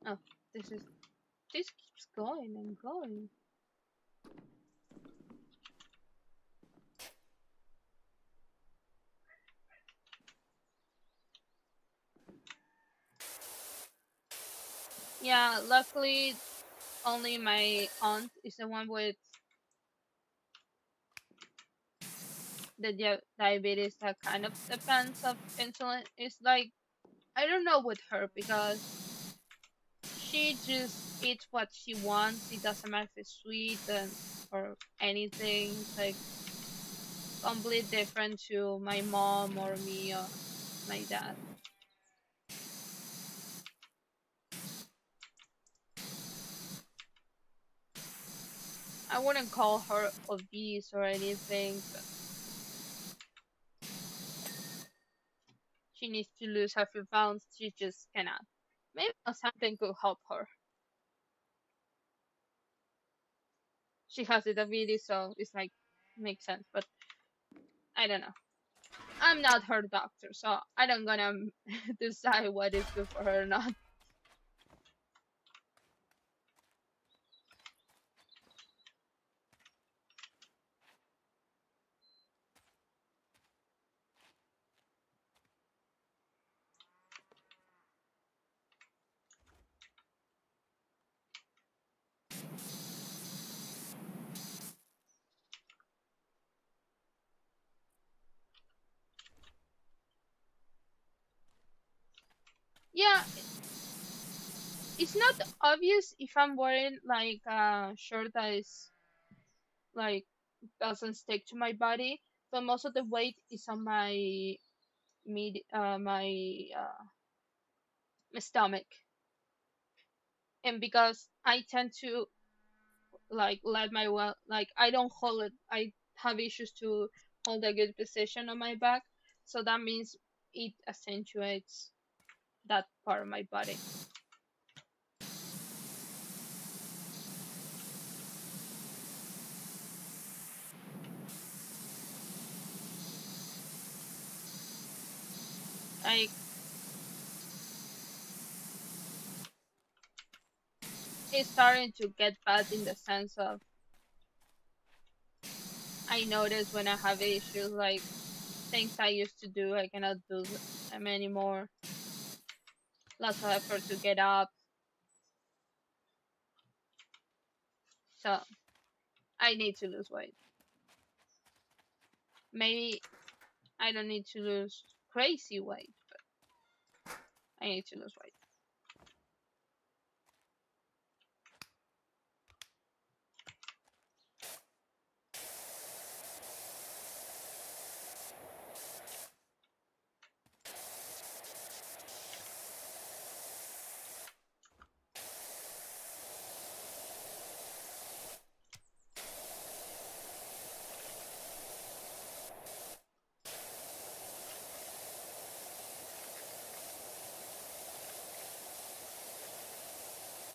Oh, this keeps going and going. Yeah, luckily only my aunt is the one with the diabetes that kind of depends of insulin. It's like I don't know with her because she just eats what she wants. It doesn't matter if it's sweet or anything. It's like completely different to my mom or me or my dad. I wouldn't call her obese or anything, but she needs to lose a few pounds. She just cannot. Maybe something could help her. She has diabetes, so it's like makes sense. But I don't know. I'm not her doctor, so I don't gonna decide what is good for her or not. it's not obvious if I'm wearing like a shirt that is like doesn't stick to my body, but most of the weight is on my stomach, and because I tend to like let my well like I don't hold it. I have issues to hold a good position on my back, so that means it accentuates that part of my body. Like it's starting to get bad in the sense of I notice when I have issues like things I used to do I cannot do them anymore. Lots of effort to get up, so I need to lose weight. Maybe I don't need to lose crazy weight, but I need to lose weight.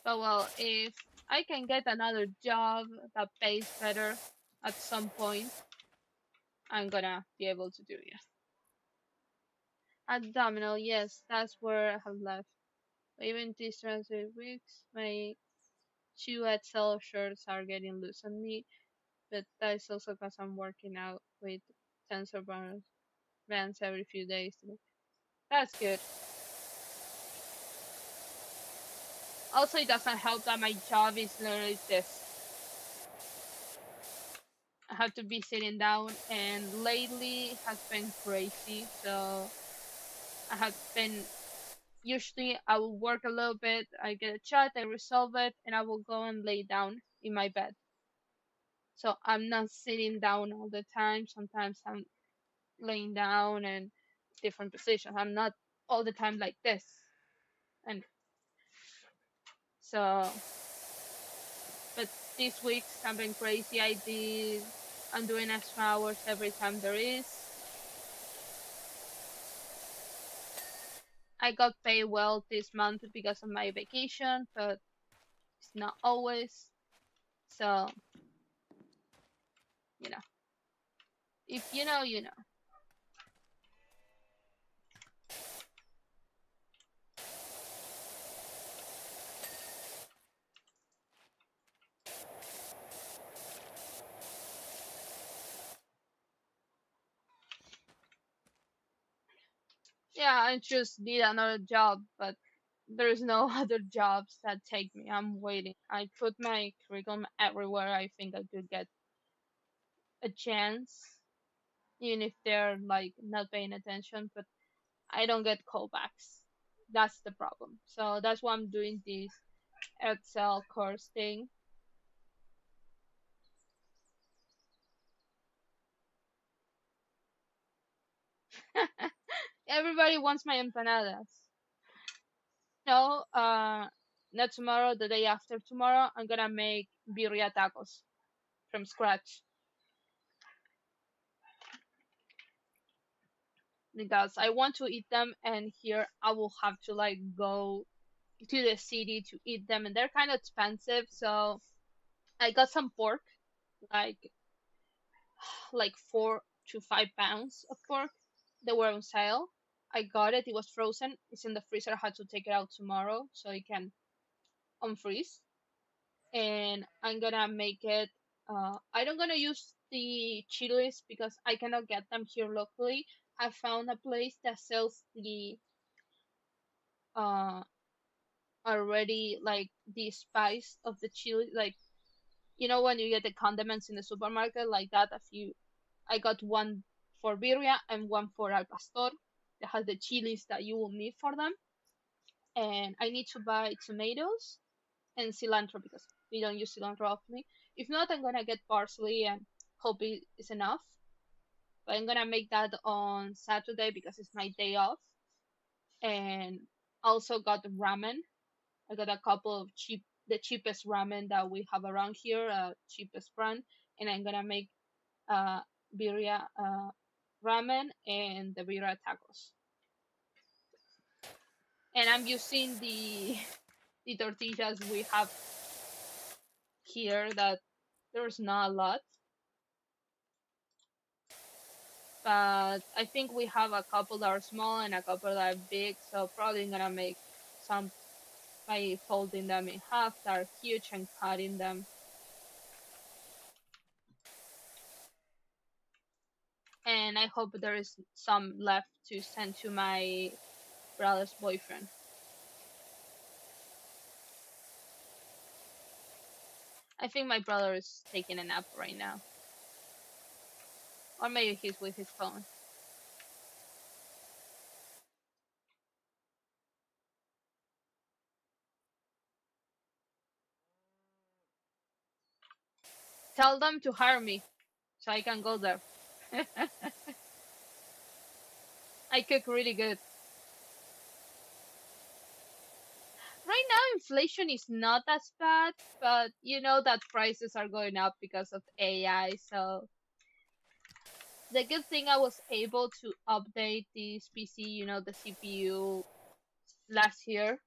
But well, if I can get another job that pays better at some point, I'm gonna be able to do it. Abdominal, yes, that's where I have left. Even these transit weeks, my two XL shirts are getting loose on me, but that is also because I'm working out with tensor bands every few days. That's good. Also, it doesn't help that my job is literally this. I have to be sitting down, and lately has been crazy. So I have been usually I will work a little bit, I get a chat, I resolve it, and I will go and lay down in my bed. So I'm not sitting down all the time. Sometimes I'm laying down and different positions. I'm not all the time like this. And so, but these weeks have been crazy. I'm doing extra hours every time there is. I got paid well this month because of my vacation, but it's not always. So, you know, if you know, you know. Yeah, I just need another job, but there's no other jobs that take me. I'm waiting. I put my curriculum everywhere I think I could get a chance, even if they're like not paying attention, but I don't get callbacks. That's the problem. So that's why I'm doing this Excel course thing. Everybody wants my empanadas. No, not tomorrow, the day after tomorrow, I'm gonna make birria tacos from scratch because I want to eat them, and here I will have to like go to the city to eat them, and they're kind of expensive. So I got some pork, like 4 to 5 pounds of pork. They were on sale. I got it. It was frozen. It's in the freezer. I had to take it out tomorrow so it can unfreeze. And I'm gonna make it. I don't gonna use the chilies because I cannot get them here locally. I found a place that sells the uh already like the spice of the chili, like when you get the condiments in the supermarket like that. A few. I got one for birria and one for al pastor that has the chilies that you will need for them. and I need to buy tomatoes and cilantro because we don't use cilantro often. If not, I'm gonna get parsley and hope it is enough. But I'm gonna make that on Saturday because it's my day off. And also got ramen. I got a couple of the cheapest ramen that we have around here, cheapest brand, and I'm gonna make birria ramen and the birria tacos. And I'm using the tortillas we have here that there's not a lot, but I think we have a couple that are small and a couple that are big, so probably gonna make some by folding them in half that are huge and cutting them. And I hope there is some left to send to my brother's boyfriend. I think my brother is taking a nap right now, or maybe he's with his phone. Tell them to hire me so I can go there. I cook really good. Right now, inflation is not as bad, but you know that prices are going up because of AI. So the good thing I was able to update this PC, the CPU last year.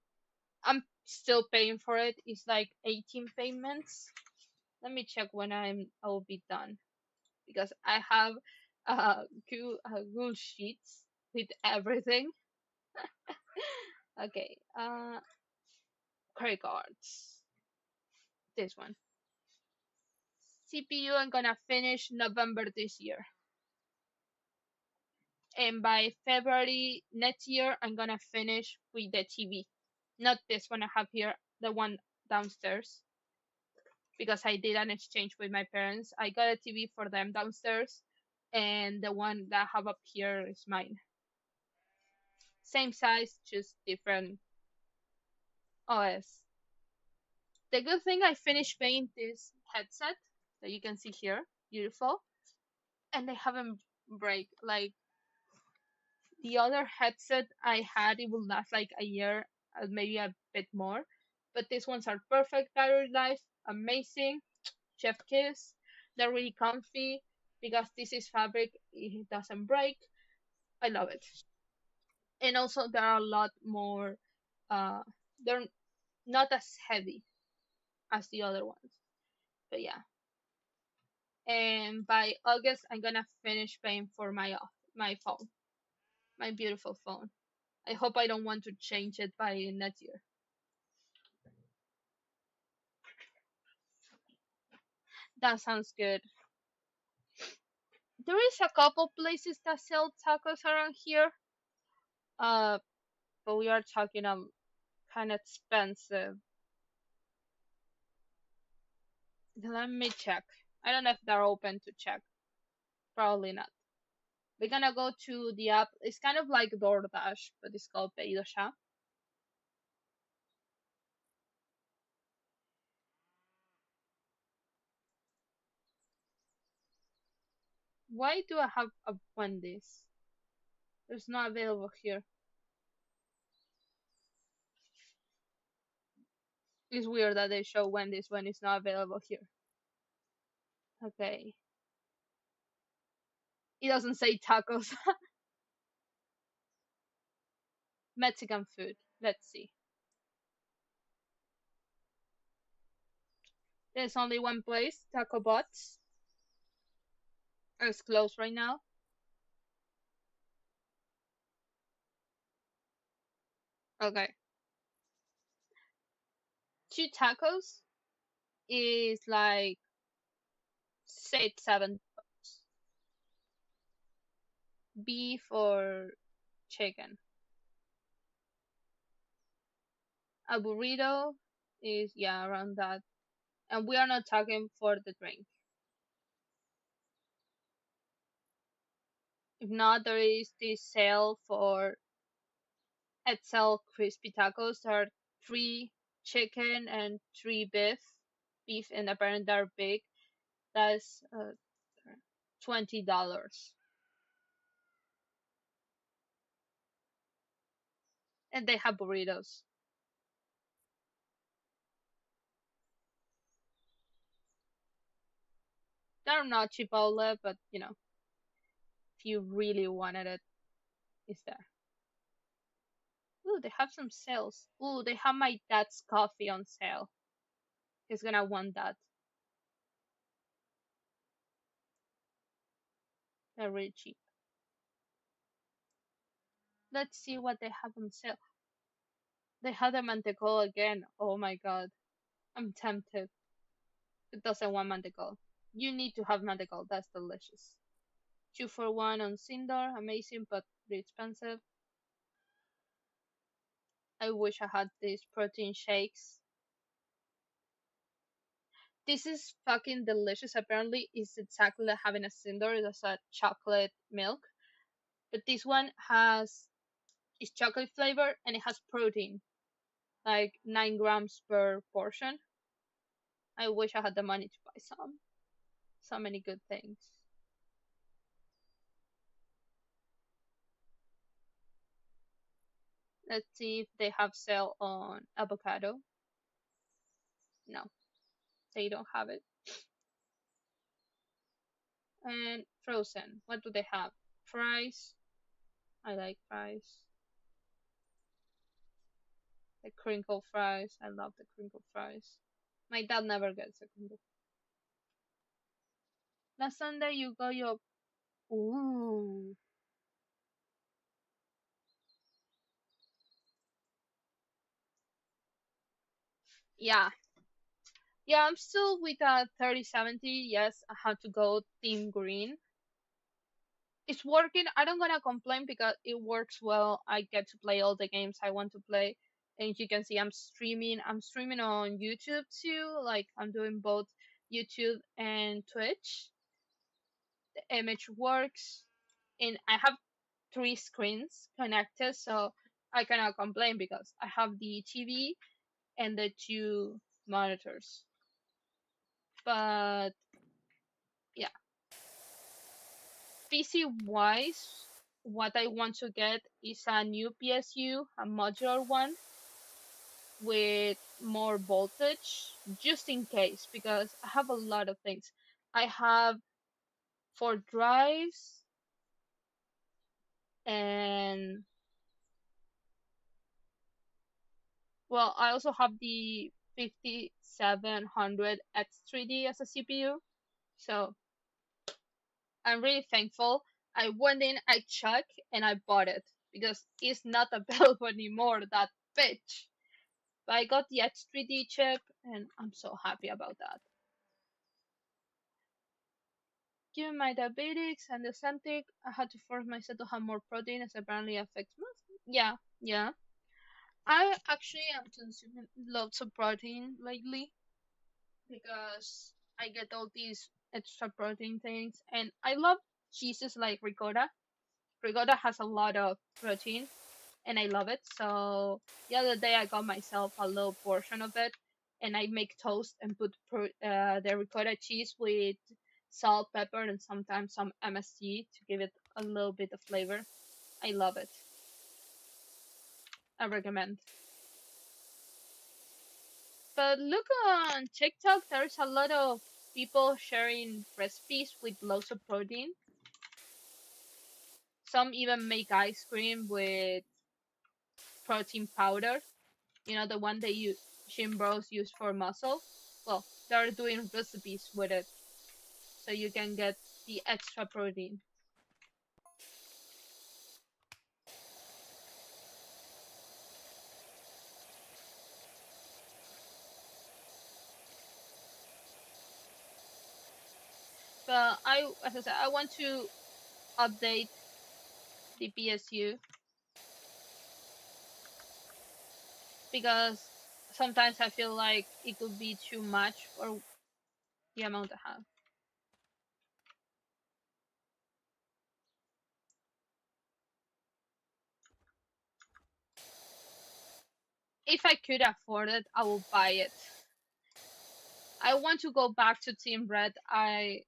I'm still paying for it. It's like 18 payments. Let me check when I will be done because I have Google Sheets with everything. Okay, credit cards. This one. CPU I'm gonna finish November this year. And by February next year I'm gonna finish with the TV. Not this one I have here, the one downstairs. Because I did an exchange with my parents. I got a TV for them downstairs and the one that I have up here is mine. Same size, just different OS. The good thing I finished paying this headset that you can see here, beautiful, and they haven't break. Like the other headset I had, it will last like a year, maybe a bit more. But these ones are perfect battery life, amazing, chef kiss. They're really comfy because this is fabric, it doesn't break. I love it. And also, there are a lot more. Uh, they're not as heavy as the other ones. But yeah, and by August, I'm gonna finish paying for my phone, my beautiful phone. I hope I don't want to change it by next year. That sounds good. There is a couple places that sell tacos around here. Uh, but we are talking kind of expensive. Let me check. I don't know if they're open to check. Probably not. We're gonna go to the app. It's kind of like DoorDash, but it's called Pedido Ya. Why do I have a Wendy's? It's not available here. It's weird that they show Wendy's when it's not available here. Okay. It doesn't say tacos. Mexican food. Let's see. There's only one place, Taco Bots. It's closed right now. Okay. Two tacos is like 7 beef or chicken. A burrito is, yeah, around that. And we are not talking for the drink. If not, there is this sale for Etzel crispy tacos. There are three chicken and three beef, and apparently they're big. That's $20, and they have burritos. They're not Chipotle, but if you really wanted it, it's there. Ooh, they have some sales. Ooh, they have my dad's coffee on sale. He's gonna want that. They're really cheap. Let's see what they have on sale. They have the mantecol again. Oh my god. I'm tempted. It doesn't want mantecol. You need to have mantecol. That's delicious. 2 for 1 on Sindor. Amazing, but pretty expensive. I wish I had these protein shakes. This is fucking delicious. Apparently, it's exactly like having a Sindor. It's a chocolate milk. But this one has is chocolate flavor and it has protein, like 9 grams per portion. I wish I had the money to buy some. So many good things. Let's see if they have sale on avocado. No, they don't have it. And frozen. What do they have? Fries. I like fries. The crinkle fries. I love the crinkle fries. My dad never gets a crinkle. Last Sunday you got your. Ooh. Yeah. Yeah, I'm still with a 3070. Yes, I have to go team green. It's working. I don't gonna complain because it works well. I get to play all the games I want to play. And you can see I'm streaming. I'm streaming on YouTube too. Like I'm doing both YouTube and Twitch. The image works. And I have 3 screens connected, so I cannot complain because I have the TV and the 2 monitors. But yeah, PC wise, what I want to get is a new PSU, a modular one with more voltage, just in case, because I have a lot of things. I have 4 drives, and well, I also have the 5700 X3D as a CPU. So I'm really thankful. I went in, I checked, and I bought it because it's not available anymore, that bitch. But I got the X3D chip, and I'm so happy about that. Given my diabetics and the Ozempic, I had to force myself to have more protein as apparently affects most. Yeah, yeah. I actually am consuming lots of protein lately because I get all these extra protein things, and I love cheeses like ricotta. Ricotta has a lot of protein, and I love it. So the other day I got myself a little portion of it, and I make toast and put the ricotta cheese with salt, pepper, and sometimes some MSG to give it a little bit of flavor. I love it. I recommend. But look on TikTok, there's a lot of people sharing recipes with lots of protein. Some even make ice cream with protein powder. The one that gym bros use for muscle. Well, they're doing recipes with it, so you can get the extra protein. But as I said, I want to update the PSU because sometimes I feel like it could be too much for the amount I have. If I could afford it, I will buy it. I want to go back to Team Red. I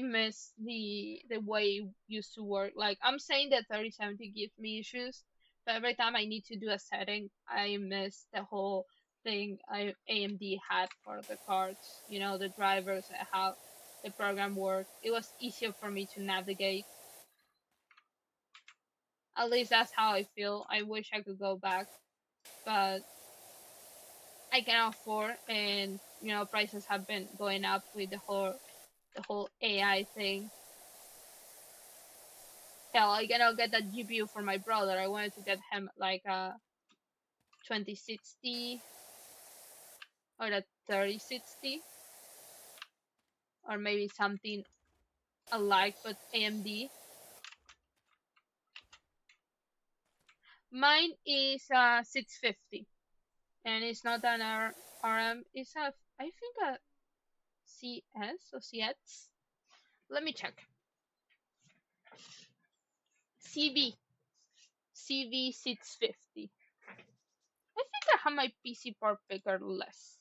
miss the way it used to work. Like I'm saying that 3070 gives me issues, but every time I need to do a setting, I miss the whole thing AMD had for the cards. You know, the drivers and how the program worked. It was easier for me to navigate. At least that's how I feel. I wish I could go back, but I cannot afford, and prices have been going up with the whole AI thing. Hell, I cannot get that GPU for my brother. I wanted to get him like a 2060 or a 3060 or maybe something alike but AMD. Mine is 650 and it's not an RM. It's I think a CS or CS. Let me check. CV CV 650. I think I have my PC part picker less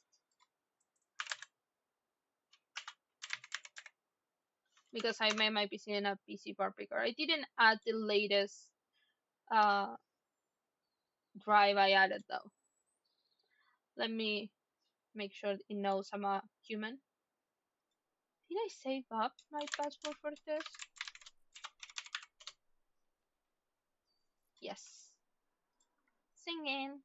because I made my PC in a PC part picker. I didn't add the latest uh drive I added though. Let me make sure it knows I'm a human. Did I save up my password for this? Yes. Singing.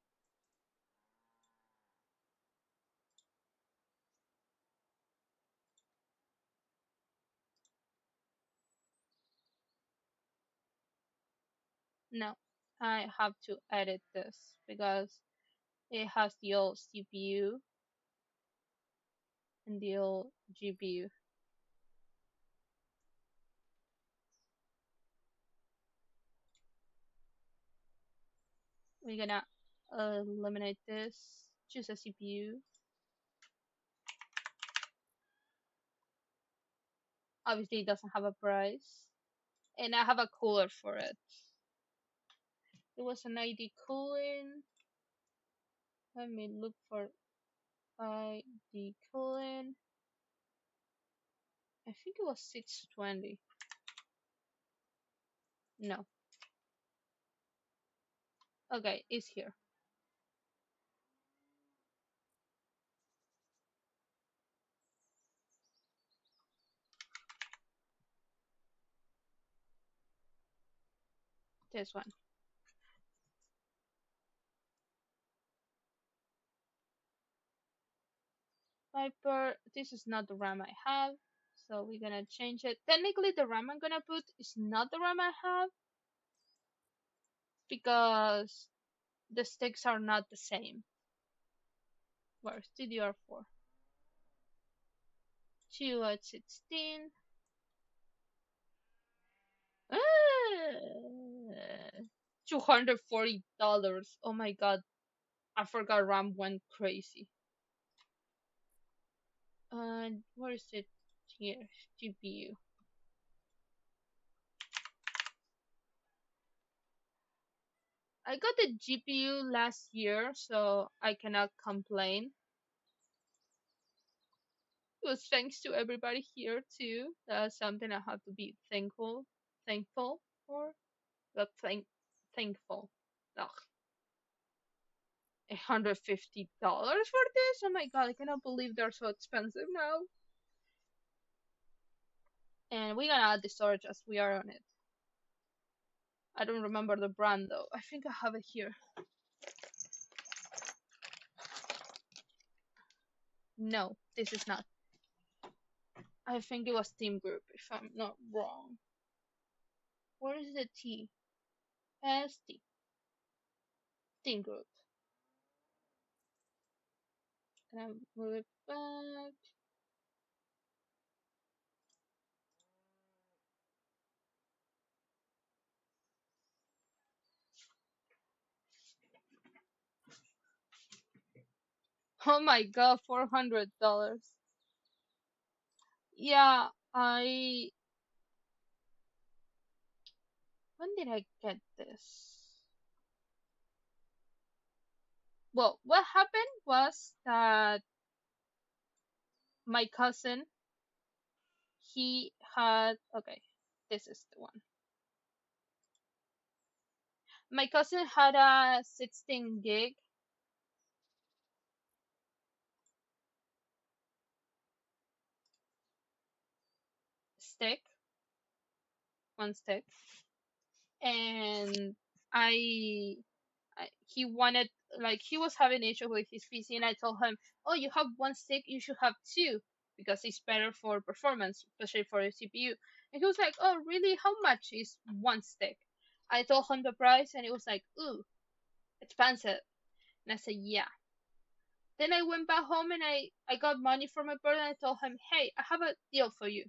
No, I have to edit this because it has the old CPU and the old GPU. We're gonna eliminate this. Choose a CPU. Obviously, it doesn't have a price. And I have a cooler for it. It was an ID cooling. Let me look for ID cooling. I think it was 620. No. Okay, it's here. This one. Viper, this is not the RAM I have, so we're gonna change it. Technically, the RAM I'm gonna put is not the RAM I have because the sticks are not the same. Where's DDR4? 2 at 16. $240. Oh my god, I forgot RAM went crazy. And where is it? Here, GPU. I got the GPU last year, so I cannot complain. It was thanks to everybody here too. That's something I have to be thankful for. But thankful. Ugh. $150 for this? Oh my god, I cannot believe they're so expensive now. And we're gonna add the storage as we are on it. I don't remember the brand though. I think I have it here. No, this is not. I think it was Team Group, if I'm not wrong. Where is the T? ST. Team Group. Can I move it back? Oh my god, $400. Yeah, when did I get this? Well, what happened was that my cousin, he had, okay, this is the one. My cousin had a 16 gig stick, one stick, and I, he wanted, like, he was having issue with his PC, and I told him, "Oh, you have one stick, you should have two because it's better for performance, especially for a CPU." And he was like, "Oh, really? How much is one stick?" I told him the price, and he was like, "Ooh, expensive." And I said, "Yeah." Then I went back home and I got money from my brother, and I told him, "Hey, I have a deal for you.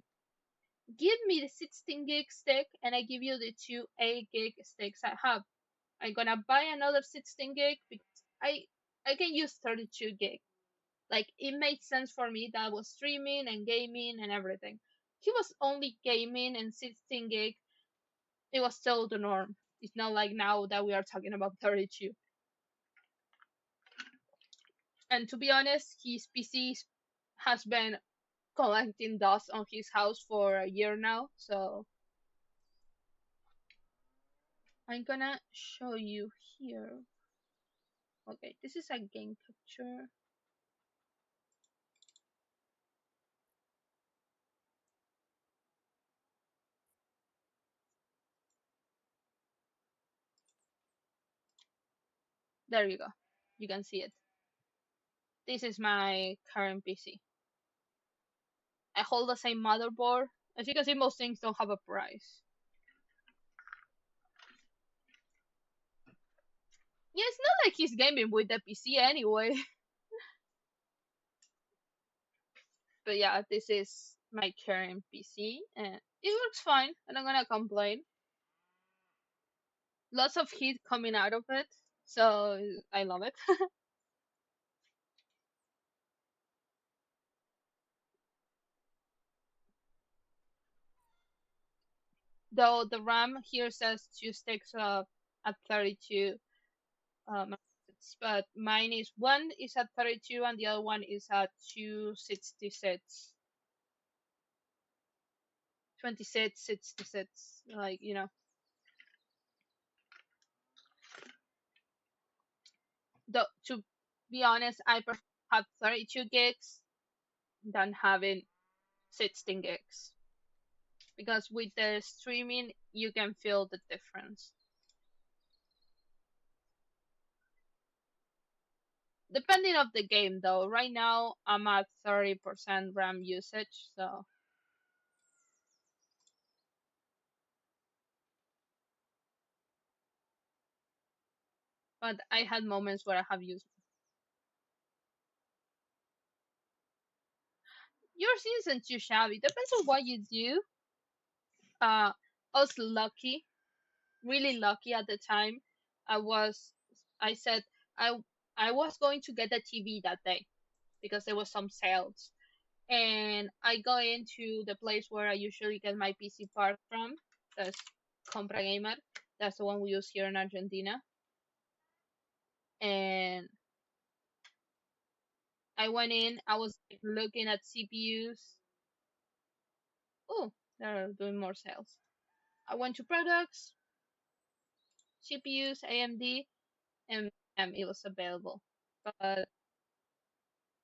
Give me the 16 gig stick, and I give you the two 8 gig sticks I have. I'm gonna buy another 16 gig because I can use 32 gig. Like, it made sense for me that I was streaming and gaming and everything. He was only gaming, and 16 gig, it was still the norm. It's not like now that we are talking about 32. And to be honest, his PC has been collecting dust on his house for a year now. So I'm gonna show you here. Okay, this is a game capture. There you go. You can see it. This is my current PC. I hold the same motherboard. As you can see, most things don't have a price. Yeah, it's not like he's gaming with the PC anyway. But yeah, this is my current PC, and it works fine. I'm not gonna complain. Lots of heat coming out of it, so I love it. Though the RAM here says two sticks at 32, um, but mine is one is at 32 and the other one is at 266, 26, 66. Like, to be honest, I prefer have 32 gigs than having 16 gigs because with the streaming you can feel the difference. Depending of the game though, right now I'm at 30% RAM usage, so but I had moments where I have used. Yours isn't too shabby. Depends on what you do. I was lucky, really lucky at the time. I was, I said I I was going to get a TV that day because there was some sales, and I go into the place where I usually get my PC part from. That's Compra Gamer. That's the one we use here in Argentina. And I went in. I was like, looking at CPUs. Oh, they're doing more sales. I went to products, CPUs, AMD, and it was available. But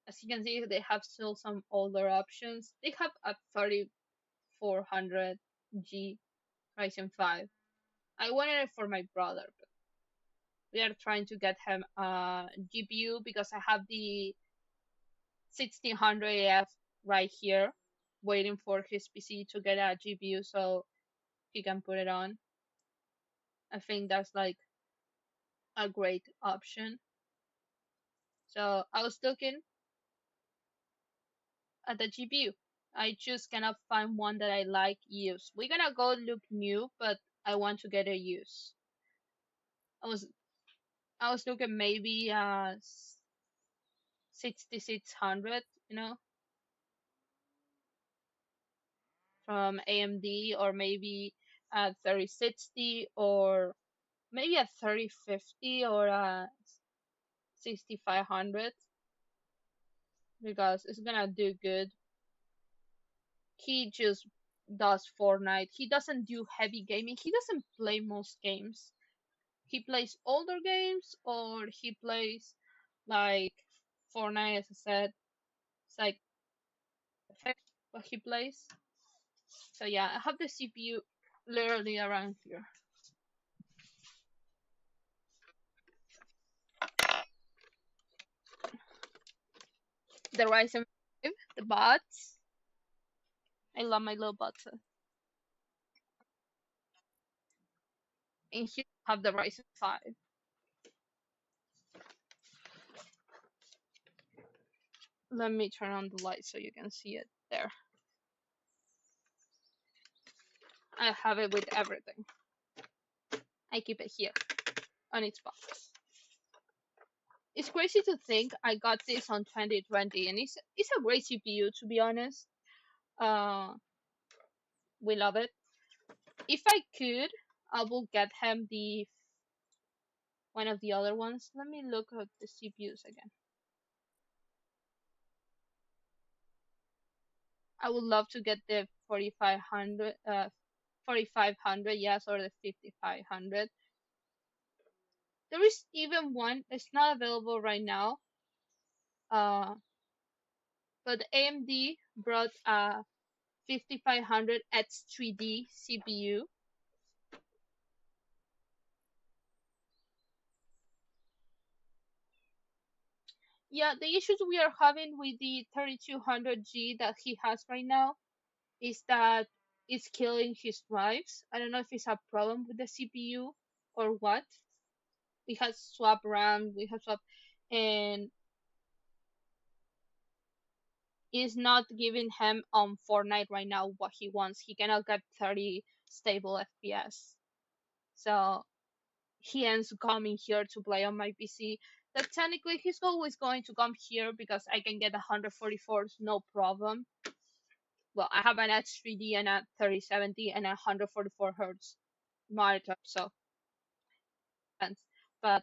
as you can see, they have still some older options. They have a 3400G Ryzen 5. I wanted it for my brother, but we are trying to get him a GPU because I have the 1600AF right here waiting for his PC to get a GPU so he can put it on. I think that's like a great option. So I was looking at the GPU. I just cannot find one that I like use. We're gonna go look new, but I want to get a use. I was I was looking maybe 6600, from AMD, or maybe a 3060, or maybe a 3050, or a 6500 because it's gonna do good. He just does Fortnite. He doesn't do heavy gaming. He doesn't play most games. He plays older games or he plays like Fortnite, as I said. It's like effect what he plays. So yeah, I have the CPU literally around here. The Ryzen 5, the bots. I love my little bots. And here I have the Ryzen 5. Let me turn on the light so you can see it there. I have it with everything. I keep it here on its box. It's crazy to think I got this on 2020, and it's a great CPU to be honest. Uh, we love it. If I could, I will get him the one of the other ones. Let me look at the CPUs again. I would love to get the 4500, yes, or the 5500. There is even one. It's not available right now. Uh, but AMD brought a 5500 X3D CPU. Yeah, the issues we are having with the 3200G that he has right now is that it's killing his drives. I don't know if it's a problem with the CPU or what. We have swap RAM, we have swap, and it's not giving him on Fortnite right now what he wants. He cannot get 30 stable FPS. So he ends coming here to play on my PC. That technically he's always going to come here because I can get 144s no problem. Well, I have an H3D and a 3070 and a 144 hertz monitor, so depends. But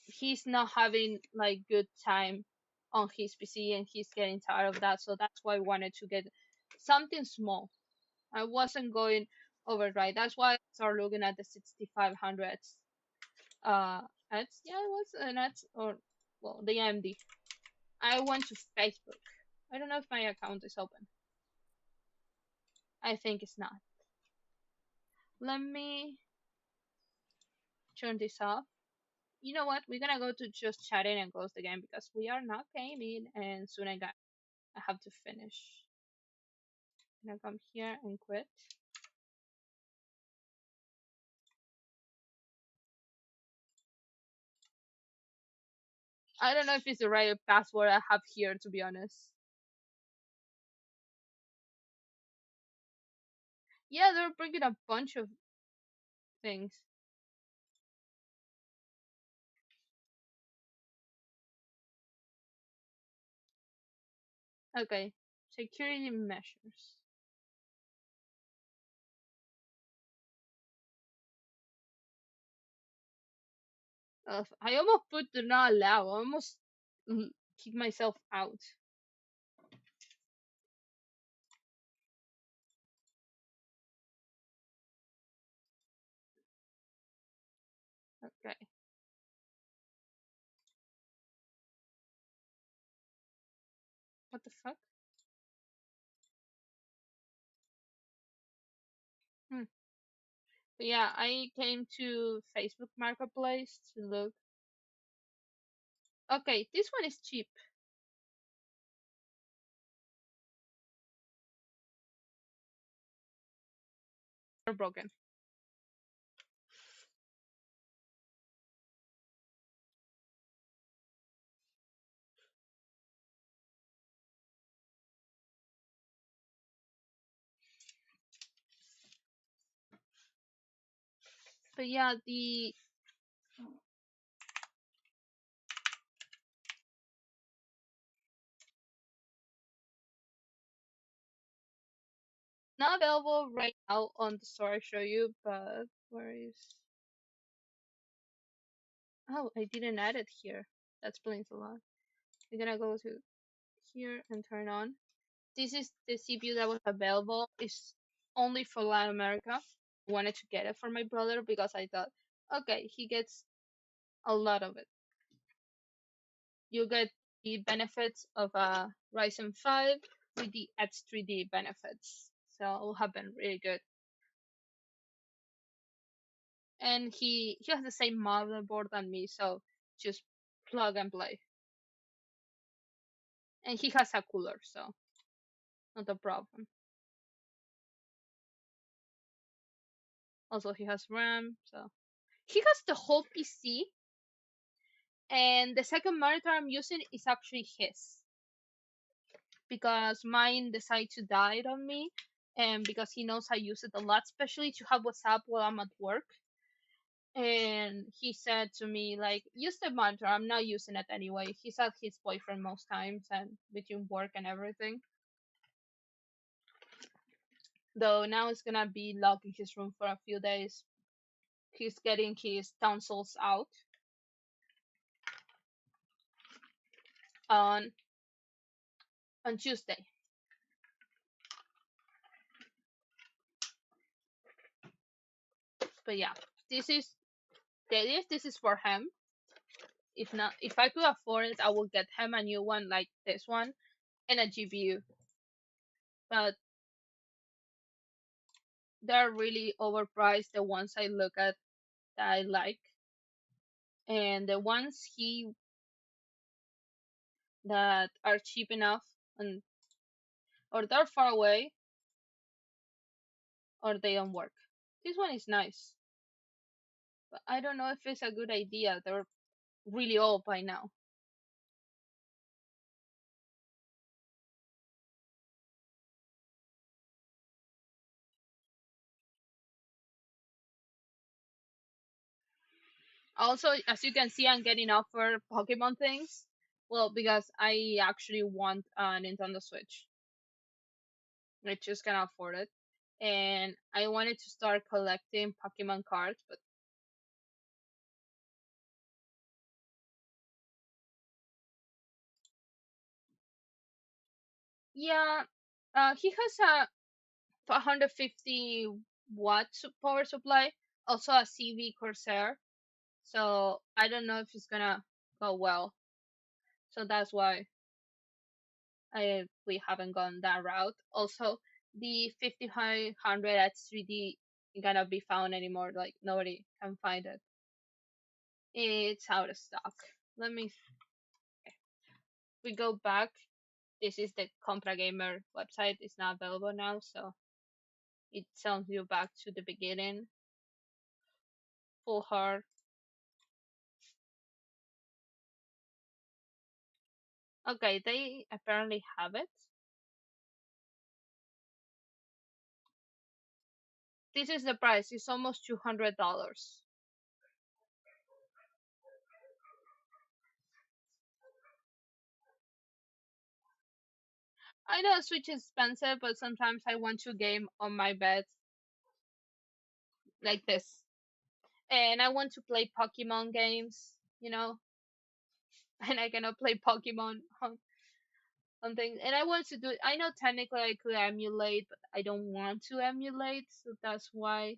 he's not having like good time on his PC and he's getting tired of that. So that's why I wanted to get something small. I wasn't going overdrive. That's why I started looking at the 6500s. Uh, ads. Yeah, it was an ads or well the AMD. I went to Facebook. I don't know if my account is open. I think it's not. Let me turn this off. You know what? We're gonna go to just chatting and close the game because we are not gaming and soon I have to finish. I'm gonna come here and quit. I don't know if it's the right password I have here to be honest. Yeah, they're bringing a bunch of things. Okay, security measures. I almost put do not allow. I almost kick myself out. Okay, what the fuck? Hmm. But yeah, I came to Facebook Marketplace to look. Okay, this one is cheap. They're broken. But yeah, the not available right now on the store I show you, but where is? Oh, I didn't add it here. That explains a lot. We're gonna go to here and turn on. This is the CPU that was available. It's only for Latin America. I wanted to get it for my brother because I thought, okay, he gets a lot of it. You get the benefits of a Ryzen 5 with the X3D benefits. So it will have been really good. And he has the same motherboard than me, so just plug and play. And he has a cooler, so not a problem. Also, he has RAM, so he has the whole PC. And the second monitor I'm using is actually his because mine decided to die on me, and because he knows I use it a lot, especially to have WhatsApp while I'm at work. And he said to me like, use the monitor, I'm not using it anyway. He's at his boyfriend most times and between work and everything, though now it's gonna be locked in his room for a few days. He's getting his tonsils out on Tuesday. But yeah, this is this is for him. If not, if I could afford it, I would get him a new one like this one and a GPU. But they're really overpriced, the ones I look at that I like. And the ones he that are cheap enough and or they're far away or they don't work. This one is nice. But I don't know if it's a good idea. They're really old by now. Also, as you can see, I'm getting offered Pokemon things. Well, because I actually want a Nintendo Switch. I just can't afford it. And I wanted to start collecting Pokemon cards, but yeah, he has a 150 watt power supply, also a CV Corsair. So I don't know if it's gonna go well. So that's why we haven't gone that route. Also, the 5500 X3D gonna be found anymore. Like nobody can find it. It's out of stock. Let me. We go back. This is the Compra Gamer website. It's not available now, so it sends you back to the beginning. Full hard. Okay, they apparently have it. This is the price. It's almost $200. I know Switch is expensive, but sometimes I want to game on my bed like this, and I want to play Pokemon games, and I cannot play Pokemon on things. And I want to do it. I know technically I could emulate, but I don't want to emulate, so that's why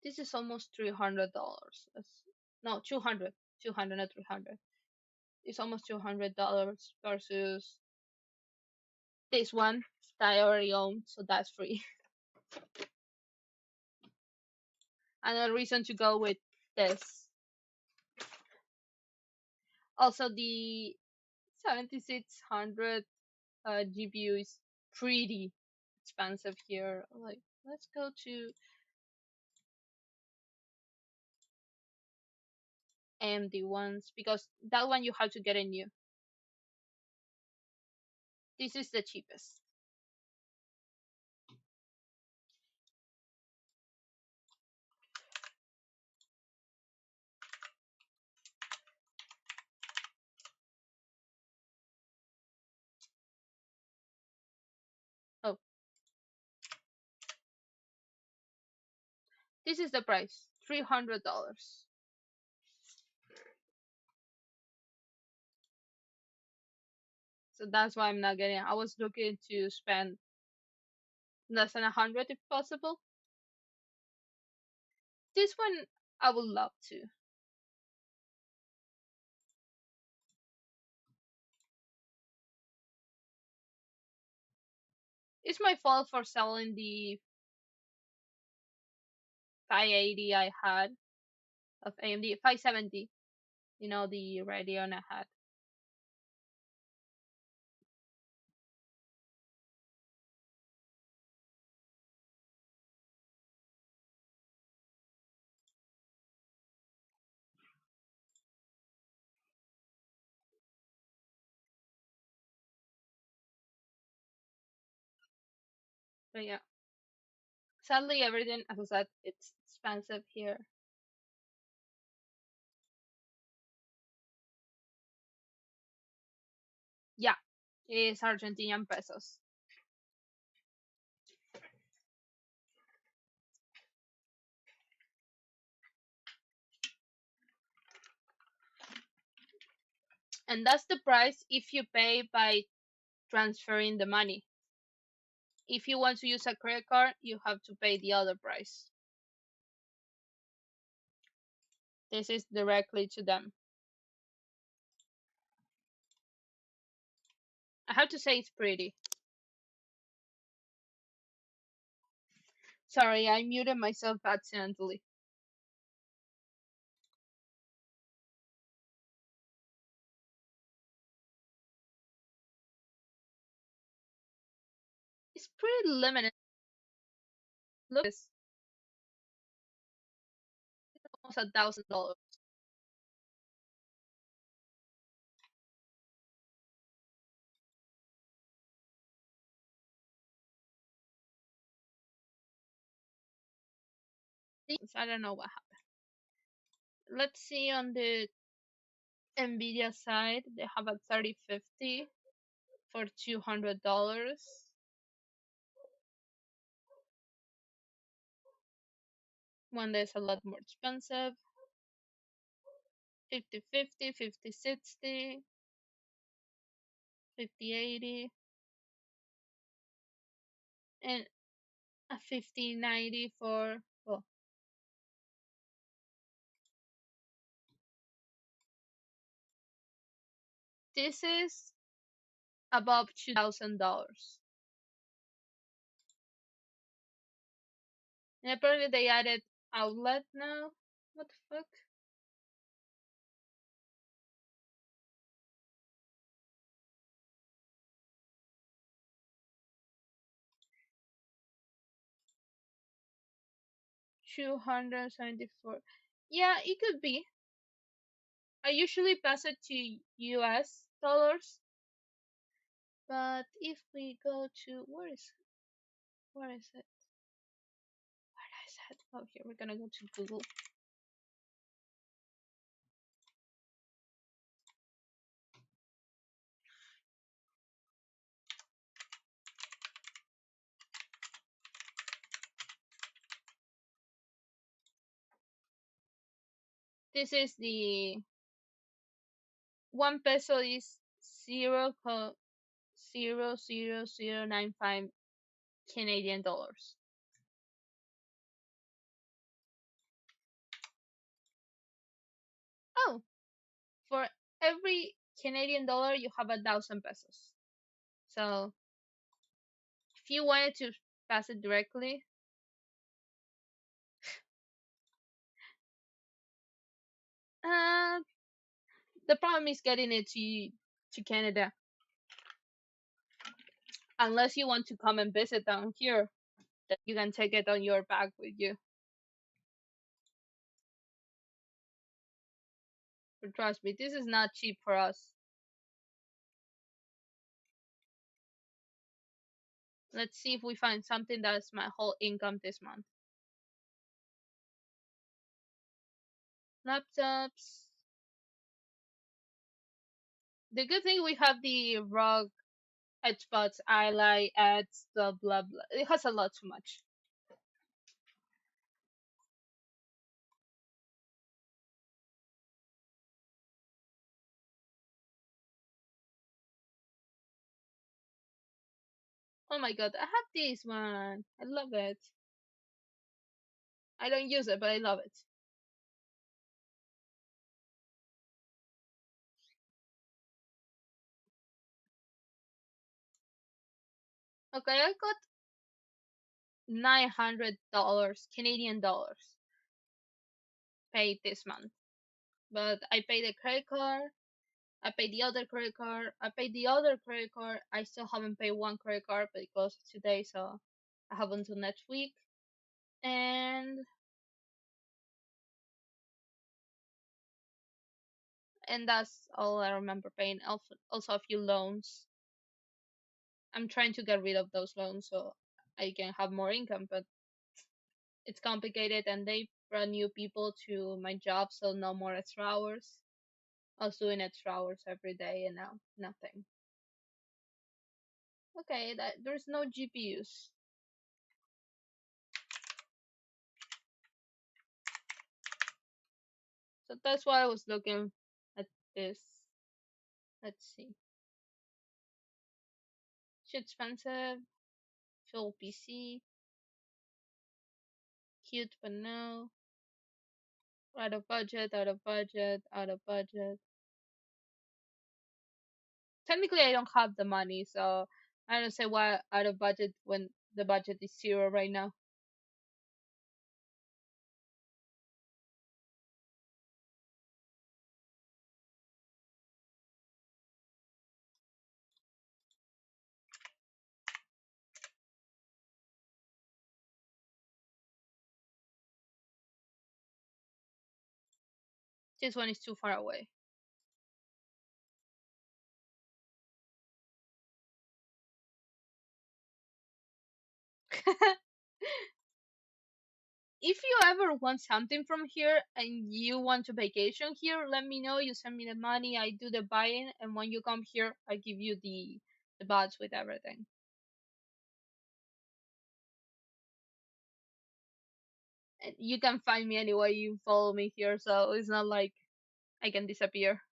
this is almost $300. No, 200, 200, not 300. It's almost $200 versus this one that I already own, so that's free. Another reason to go with this. Also, the 7600 GPU is pretty expensive here. Like, let's go to AMD ones because that one you have to get a new. This is the cheapest. Oh, this is the price, $300. So that's why I'm not getting it. I was looking to spend less than 100 if possible. This one I would love to. It's my fault for selling the 580 I had of AMD 570. You know, the Radeon I had. But yeah, sadly everything, as I said, it's expensive here. Yeah, it's Argentinian pesos. And that's the price if you pay by transferring the money. If you want to use a credit card, you have to pay the other price. This is directly to them. I have to say it's pretty. Sorry, I muted myself accidentally. It's pretty limited. Look, it's almost $1,000. I don't know what happened. Let's see on the Nvidia side, they have a 3050 for $200. One that's a lot more expensive, 5050, 5060, 5080, and a 5090 for, well, this is above $2,000. And apparently they added outlet now. What the fuck? $274. Yeah, it could be. I usually pass it to US dollars, but if we go to where is it? Where is it? Where is it? Oh, here we're gonna go to Google. This is the 1 peso is 0.00095 Canadian dollars. Oh, for every Canadian dollar you have 1,000 pesos. So if you wanted to pass it directly, uh, the problem is getting it to Canada. Unless you want to come and visit down here, that you can take it on your bag with you. But trust me, this is not cheap for us. Let's see if we find something that's my whole income this month. Laptops. The good thing we have the ROG Edgebuds, highlight ads, blah blah blah. It has a lot too much. Oh my god, I have this one. I love it. I don't use it, but I love it. Okay, I got $900 Canadian dollars paid this month. But I paid the credit card, I paid the other credit card, I paid the other credit card. I still haven't paid one credit card because it's today, so I have until next week. And that's all I remember paying. Also a few loans. I'm trying to get rid of those loans so I can have more income, but it's complicated and they brought new people to my job, so no more extra hours. I was doing extra hours every day and now nothing. Okay, there's no GPUs. So that's why I was looking at this. Let's see. It's expensive. Full PC. Cute but no. Out of budget, out of budget, out of budget. Technically I don't have the money, so I don't say why out of budget when the budget is zero right now. This one is too far away. If you ever want something from here and you want to vacation here, let me know. You send me the money, I do the buying, and when you come here, I give you the bots with everything. And you can find me anyway. You follow me here, so it's not like I can disappear.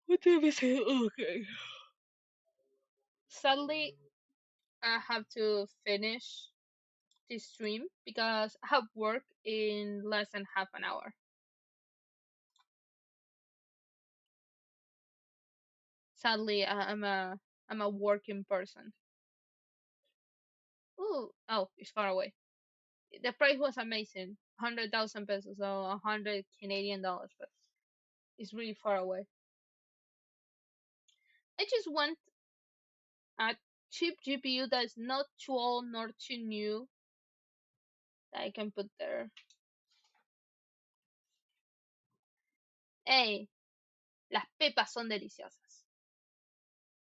What did we say? Okay. Sadly, I have to finish this stream because I have work in less than half an hour. Sadly, I'm a working person. Ooh, oh, it's far away. The price was amazing, 100,000 pesos, so 100 Canadian dollars, but it's really far away. I just want a cheap GPU that is not too old nor too new that I can put there. Hey, las pepas son deliciosas.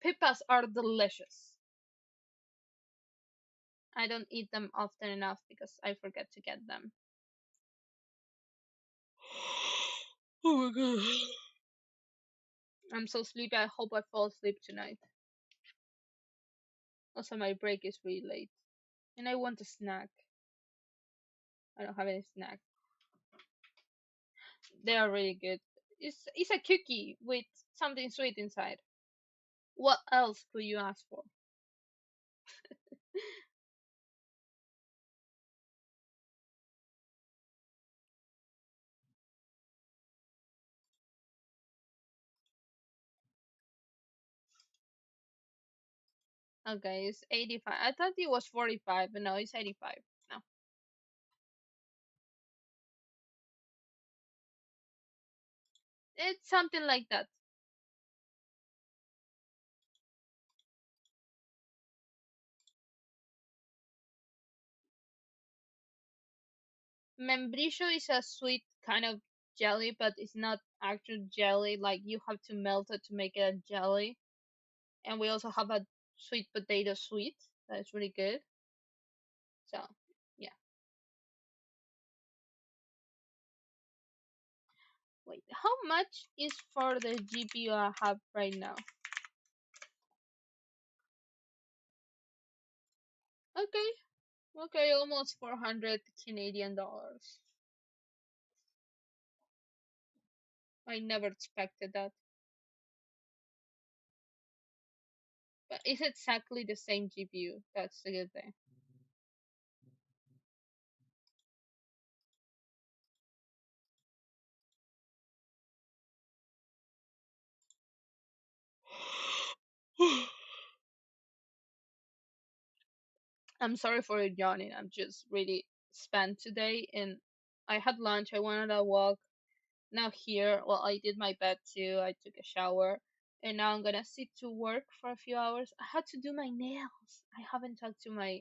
Pepas are delicious. I don't eat them often enough because I forget to get them. Oh my god. I'm so sleepy. I hope I fall asleep tonight. Also, my break is really late. And I want a snack. I don't have any snack. They are really good. It's a cookie with something sweet inside. What else could you ask for? Okay, it's 85. I thought it was 45, but no, it's 85. No. It's something like that. Membrillo is a sweet kind of jelly, but it's not actual jelly. Like you have to melt it to make it a jelly. And we also have a sweet potato sweet that's really good. So, yeah. Wait, how much is for the GPU I have right now? Okay, okay, almost 400 Canadian dollars. I never expected that. But it's exactly the same GPU. That's the good thing. I'm sorry for yawning. I'm just really spent today, and I had lunch. I went on a walk. Now here, well, I did my bed too. I took a shower, and now I'm gonna sit to work for a few hours. I had to do my nails. I haven't talked to my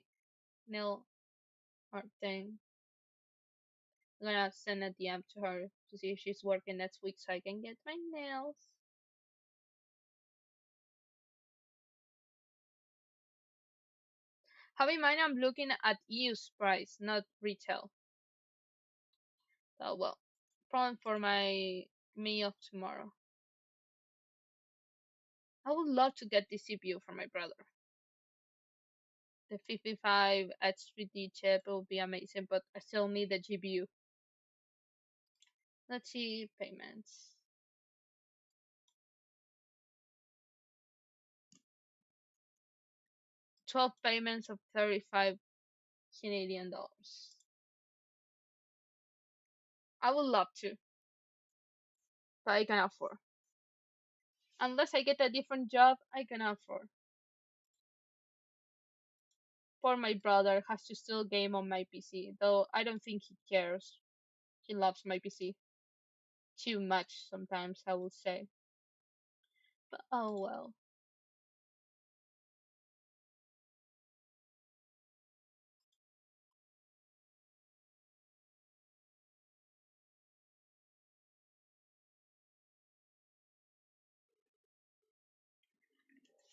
nail art thing. I'm gonna send a DM to her to see if she's working next week so I can get my nails. Have in mind I'm looking at used price, not retail. So well, problem for my meal tomorrow. I would love to get this CPU for my brother. The 55 H3D chip will be amazing, but I still need the GPU. Let's see payments. 12 payments of 35 Canadian dollars. I would love to, but I can afford. Unless I get a different job, I can afford. For my brother has to still game on my PC, though I don't think he cares. He loves my PC too much sometimes, I would say. But oh well.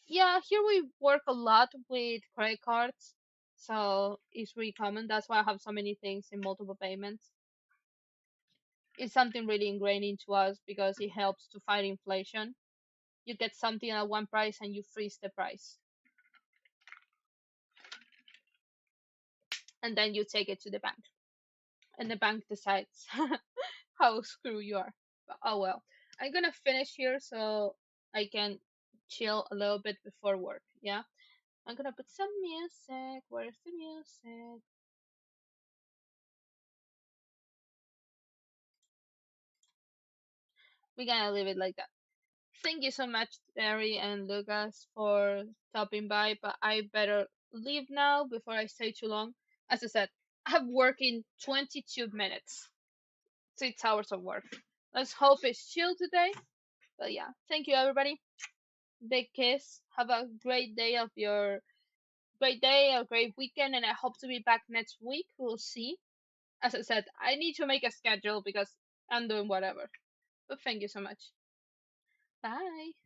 Yeah, here we work a lot with credit cards, so it's really common. That's why I have so many things in multiple payments. It's something really ingrained into us because it helps to fight inflation. You get something at one price and you freeze the price, and then you take it to the bank, and the bank decides how screw you are. But oh well. I'm gonna finish here so I can chill a little bit before work. Yeah, I'm gonna put some music. Where's the music? We're gonna leave it like that. Thank you so much, Terry and Lucas, for stopping by, but I better leave now before I stay too long. As I said, I have work in 22 minutes, 6 hours of work. Let's hope it's chill today. But yeah, thank you, everybody. Big kiss. Have a great day of your great day, a great weekend, and I hope to be back next week. We'll see. As I said, I need to make a schedule because I'm doing whatever. But thank you so much. Bye.